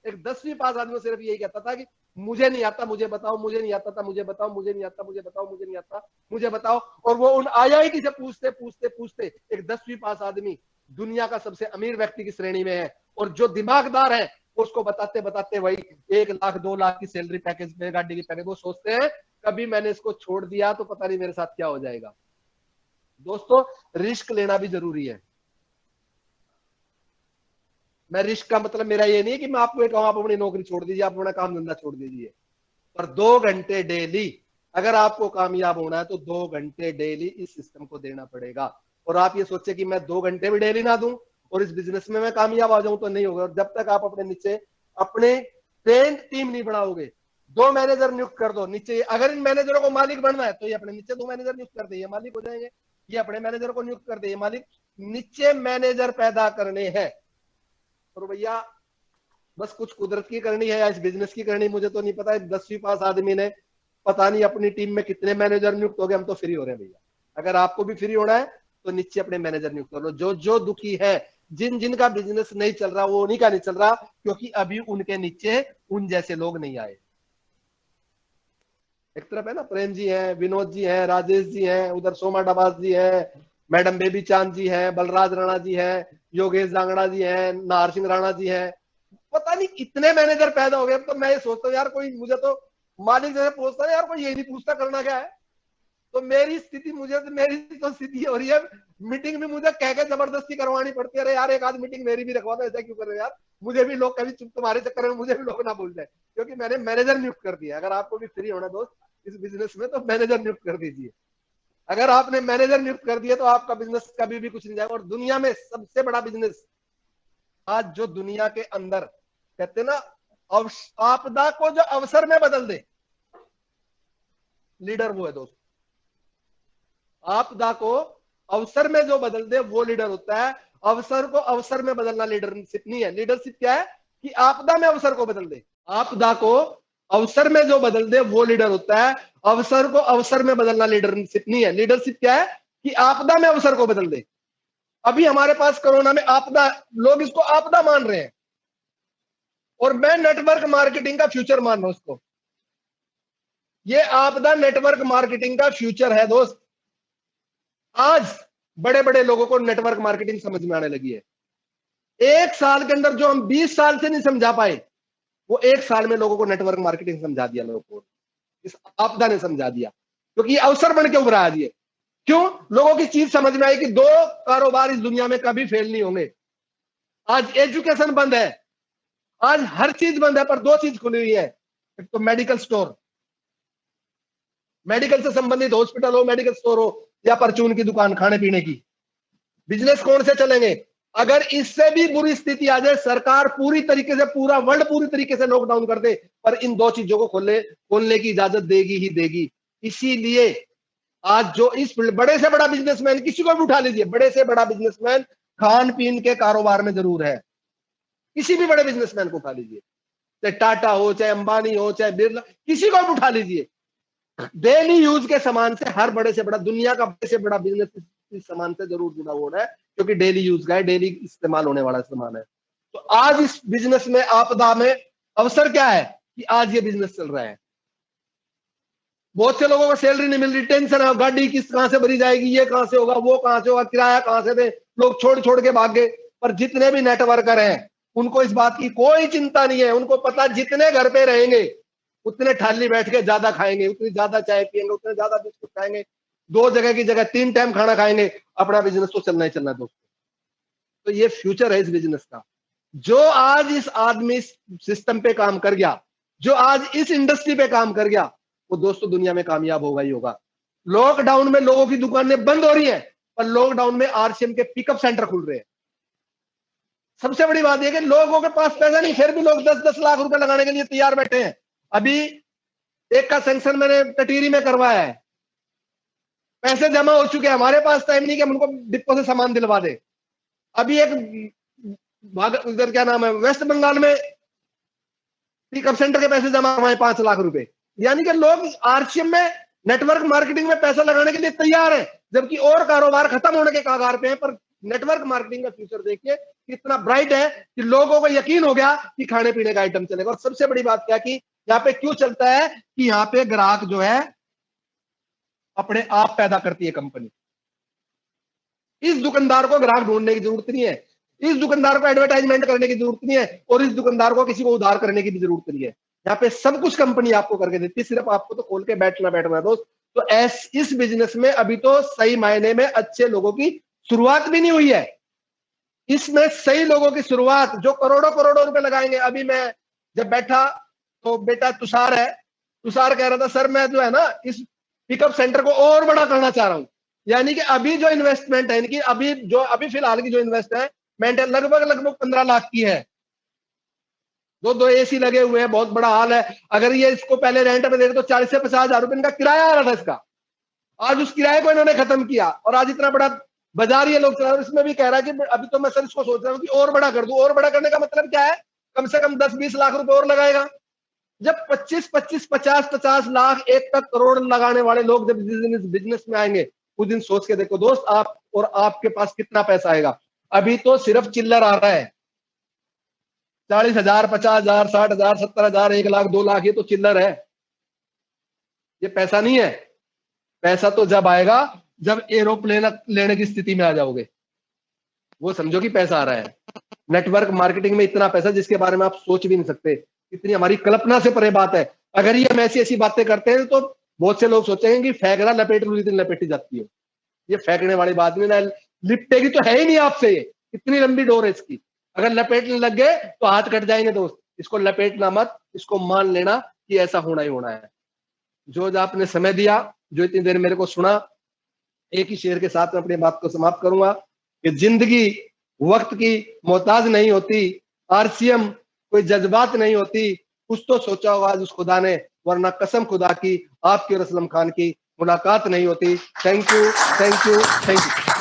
एक 10वीं पास आदमी सिर्फ यही कहता था कि मुझे नहीं आता, मुझे बताओ, मुझे नहीं आता था, मुझे बताओ, मुझे नहीं आता, मुझे बताओ, मुझे नहीं आता, मुझे बताओ। और वो उन आईआईटी से पूछते पूछते पूछते एक 10वीं पास आदमी दुनिया का सबसे अमीर व्यक्ति की श्रेणी में है। और जो दिमागदार है उसको बताते बताते वही 1 लाख 2 लाख की सैलरी पैकेज में, गाड़ी की पैकेज, वो सोचते हैं कभी मैंने इसको छोड़ दिया तो पता नहीं मेरे साथ क्या हो जाएगा। दोस्तों, रिस्क लेना भी जरूरी है। मैं रिस्क का मतलब मेरा ये नहीं है कि मैं आपको कहूं आप अपनी नौकरी छोड़ दीजिए, आप अपना काम धंधा छोड़ दीजिए, पर 2 घंटे डेली, अगर आपको कामयाब होना है तो 2 घंटे डेली इस सिस्टम को देना पड़ेगा। और आप ये सोचे कि मैं 2 घंटे भी डेली ना दूं और इस बिजनेस में मैं कामयाब आ जाऊं, तो नहीं होगा। और जब तक आप अपने नीचे अपने ट्रेंड टीम नहीं बढ़ाओगे, 2 मैनेजर नियुक्त कर दो नीचे। अगर इन मैनेजरों को मालिक बनना है तो ये अपने नीचे 2 मैनेजर नियुक्त कर दे, ये मालिक हो जाएंगे। ये अपने मैनेजर को नियुक्त कर दे, ये मालिक। नीचे मैनेजर पैदा करने हैं। और भैया बस कुछ कुदरत की करनी है या इस बिजनेस की करनी, मुझे तो नहीं पता। 10वीं पास आदमी ने पता नहीं अपनी टीम में कितने मैनेजर नियुक्त हो गए। हम तो फ्री हो रहे हैं भैया। अगर आपको भी फ्री होना है तो नीचे अपने मैनेजर नियुक्त कर लो। जो जो दुखी है, जिन जिन का बिजनेस नहीं चल रहा, वो उन्हीं का नहीं चल रहा क्योंकि अभी उनके नीचे उन जैसे लोग नहीं आए। एक तरफ है ना, प्रेम जी हैं, विनोद जी हैं, राजेश जी हैं, उधर सोमा डबास जी हैं, मैडम बेबी चांद जी हैं, बलराज राणा जी हैं, योगेश जांगड़ा जी हैं, नाहर सिंह राणा जी हैं। पता नहीं कितने मैनेजर पैदा हो गए। तो मैं ये सोचता हूँ यार, कोई मुझे तो मालिक जैसे पूछता है यार, कोई ये नहीं पूछता करना क्या है। तो मेरी स्थिति, मेरी तो स्थिति हो रही है, मीटिंग भी मुझे कह के जबरदस्ती करवानी पड़ती है। अरे यार, एक आध मीटिंग मेरी भी रखवा दो, ऐसा क्यों कर रहे हो यार। मुझे भी लोग कभी तुम्हारे चक्कर में मुझे भी लोग ना भूल जाए, क्योंकि मैंने मैनेजर नियुक्त कर दिया। अगर आपको भी फ्री होना दोस्त इस बिजनेस में, तो मैनेजर नियुक्त कर दीजिए। अगर आपने मैनेजर नियुक्त कर दिया तो आपका बिजनेस कभी भी कुछ नहीं जाएगा। और दुनिया में सबसे बड़ा बिजनेस आज जो दुनिया के अंदर कहते ना, आपदा को जो अवसर में बदल दे, लीडर वो है दोस्त। आपदा को अवसर में जो बदल दे वो लीडर होता है। अवसर को अवसर में बदलना लीडरशिप नहीं है। लीडरशिप क्या है कि आपदा में अवसर को बदल दे। आपदा को अवसर में जो बदल दे वो लीडर होता है। अवसर को अवसर में बदलना लीडरशिप नहीं है। लीडरशिप क्या है कि आपदा में अवसर को बदल दे। अभी हमारे पास कोरोना में आपदा, लोग इसको आपदा मान रहे हैं, और मैं नेटवर्क मार्केटिंग का फ्यूचर मान रहा हूं उसको। ये आपदा नेटवर्क मार्केटिंग का फ्यूचर है दोस्त। आज बड़े बड़े लोगों को नेटवर्क मार्केटिंग समझ में आने लगी है। एक साल के अंदर जो हम 20 साल से नहीं समझा पाए, वो एक साल में लोगों को नेटवर्क मार्केटिंग समझा दिया। लोगों को इस आपदा ने समझा दिया, क्योंकि ये अवसर बन के उभरा आज। ये क्यों? लोगों की चीज समझ में आई कि दो कारोबार इस दुनिया में कभी फेल नहीं होंगे। आज एजुकेशन बंद है, आज हर चीज बंद है, पर दो चीज खुली हुई है। एक तो मेडिकल स्टोर, मेडिकल से संबंधित हॉस्पिटल हो, मेडिकल स्टोर हो, या परचून की दुकान खाने पीने की। बिजनेस कौन से चलेंगे? अगर इससे भी बुरी स्थिति आ जाए, सरकार पूरी तरीके से, पूरा वर्ल्ड पूरी तरीके से लॉकडाउन कर दे, पर इन दो चीजों को खोलने की इजाजत देगी ही देगी। इसीलिए आज जो इस बड़े से बड़ा बिजनेसमैन, किसी को भी उठा लीजिए, बड़े से बड़ा बिजनेसमैन खान पीन के कारोबार में जरूर है। किसी भी बड़े बिजनेसमैन को उठा लीजिए, चाहे टाटा हो, चाहे अंबानी हो, चाहे बिरला, किसी को भी उठा लीजिए, डेली यूज के सामान से हर बड़े से बड़ा, दुनिया का बड़े से बड़ा बिजनेस इस सामान से जरूर जुड़ा हुआ है, क्योंकि डेली यूज का है, डेली इस्तेमाल होने वाला सामान है। तो आज इस बिजनेस में, आपदा में अवसर क्या है कि आज ये बिजनेस चल रहा है। बहुत से लोगों को सैलरी नहीं मिल रही, टेंशन है, गाड़ी किस कहां से भरी जाएगी, ये कहां से होगा, वो कहां से होगा, किराया कहां से दे, लोग छोड़ छोड़ के भाग गए। पर जितने भी नेटवर्कर हैं, उनको इस बात की कोई चिंता नहीं है। उनको पता, जितने घर पे रहेंगे उतने थाली बैठ के ज्यादा खाएंगे, उतनी ज्यादा चाय पियेंगे, उतने ज्यादा बिस्कुट खाएंगे, 2 जगह की जगह 3 टाइम खाना खाएंगे। अपना बिजनेस तो चलना ही चलना है दोस्तों। तो ये फ्यूचर है इस बिजनेस का। जो आज इस आदमी सिस्टम पे काम कर गया, जो आज इस इंडस्ट्री पे काम कर गया, वो दोस्तों दुनिया में कामयाब होगा ही होगा। लॉकडाउन में लोगों की दुकानें बंद हो रही हैं, पर लॉकडाउन में आरसीएम के पिकअप सेंटर खुल रहे हैं। सबसे बड़ी बात यह कि लोगों के पास पैसा नहीं, फिर भी लोग 10-10 लाख रुपए लगाने के लिए तैयार बैठे हैं। अभी एक का सैंक्शन मैंने टटीरी में करवाया है, पैसे जमा हो चुके हैं। हमारे पास टाइम नहीं कि हम उनको डिपो से सामान दिलवा दे। अभी एक उधर क्या नाम है, वेस्ट बंगाल में पिकअप सेंटर के पैसे जमा हुए 5 लाख रुपए। यानी कि लोग आरसीएम में नेटवर्क मार्केटिंग में पैसा लगाने के लिए तैयार है, जबकि और कारोबार खत्म होने के कगार पे है। पर नेटवर्क मार्केटिंग का फ्यूचर देखिए कितना ब्राइट है कि लोगों को यकीन हो गया कि खाने पीने का आइटम चलेगा। और सबसे बड़ी बात क्या कि यहाँ पे क्यों चलता है कि यहाँ पे ग्राहक जो है अपने आप पैदा करती है कंपनी। इस दुकानदार को ग्राहक ढूंढने की जरूरत नहीं है, इस दुकानदार को एडवर्टाइजमेंट करने की जरूरत नहीं है, और इस दुकानदार को किसी को उधार करने की भी जरूरत नहीं है। यहाँ पे सब कुछ कंपनी आपको करके देती है, सिर्फ आपको तो खोल के बैठना है दोस्त। तो इस बिजनेस में अभी तो सही मायने में अच्छे लोगों की शुरुआत भी नहीं हुई है। इसमें सही लोगों की शुरुआत जो करोड़ों करोड़ों रुपए लगाएंगे। अभी मैं जब बैठा तो बेटा तुषार है, तुषार कह रहा था सर मैं जो है ना इस पिकअप सेंटर को और बड़ा करना चाह रहा हूं। यानी कि अभी जो इन्वेस्टमेंट है इनकी, अभी फिलहाल की जो इन्वेस्टमेंट है लगभग 15 लाख की है। 2 एसी लगे हुए हैं, बहुत बड़ा हॉल है। अगर ये इसको पहले रेंट पे दे तो 40 से 50 हजार रुपए इनका किराया आ रहा था इसका। आज उस किराए को इन्होंने खत्म किया, और आज इतना बड़ा बाजार ये लोग चला। और इसमें भी कह रहा है कि अभी तो मैं सर इसको सोच रहा हूँ कि और बड़ा कर दूं। और बड़ा करने का मतलब क्या है? कम से कम 10-20 लाख रुपए और लगाएगा। जब 25-50 लाख, 1 करोड़ लगाने वाले लोग जब जिस दिन इस बिजनेस में आएंगे, उस दिन सोच के देखो दोस्त, आप और आपके पास कितना पैसा आएगा। अभी तो सिर्फ चिल्लर आ रहा है, 40,000, 50,000, 60,000, 70,000, 1 लाख, 2 लाख, ये तो चिल्लर है, ये पैसा नहीं है। पैसा तो जब आएगा जब एरोप्लेन लेने की स्थिति में आ जाओगे, वो समझो कि पैसा आ रहा है। नेटवर्क मार्केटिंग में इतना पैसा जिसके बारे में आप सोच भी नहीं सकते, इतनी हमारी कल्पना से परे बात है। अगर ये हम ऐसी ऐसी बातें करते हैं तो बहुत से लोग सोचेंगे कि फेंक रहा, लपेट लपेटी जाती है। ये फेंकने वाली बात नहीं ना, लिपटेगी तो है ही नहीं आपसे। ये इतनी लंबी डोर है इसकी, अगर लपेटने लग गए तो हाथ कट जाएंगे दोस्त। इसको लपेटना मत, इसको मान लेना कि ऐसा होना ही होना है। जो आपने समय दिया, जो इतनी देर मेरे को सुना, एक ही शेर के साथ में अपनी बात को समाप्त करूंगा कि जिंदगी वक्त की मोहताज नहीं होती, आरसीएम कोई जज्बात नहीं होती, कुछ तो सोचा होगा आज उस खुदा ने, वरना कसम खुदा की आपकी और असलम खान की मुलाकात नहीं होती। Thank you, thank you, thank you.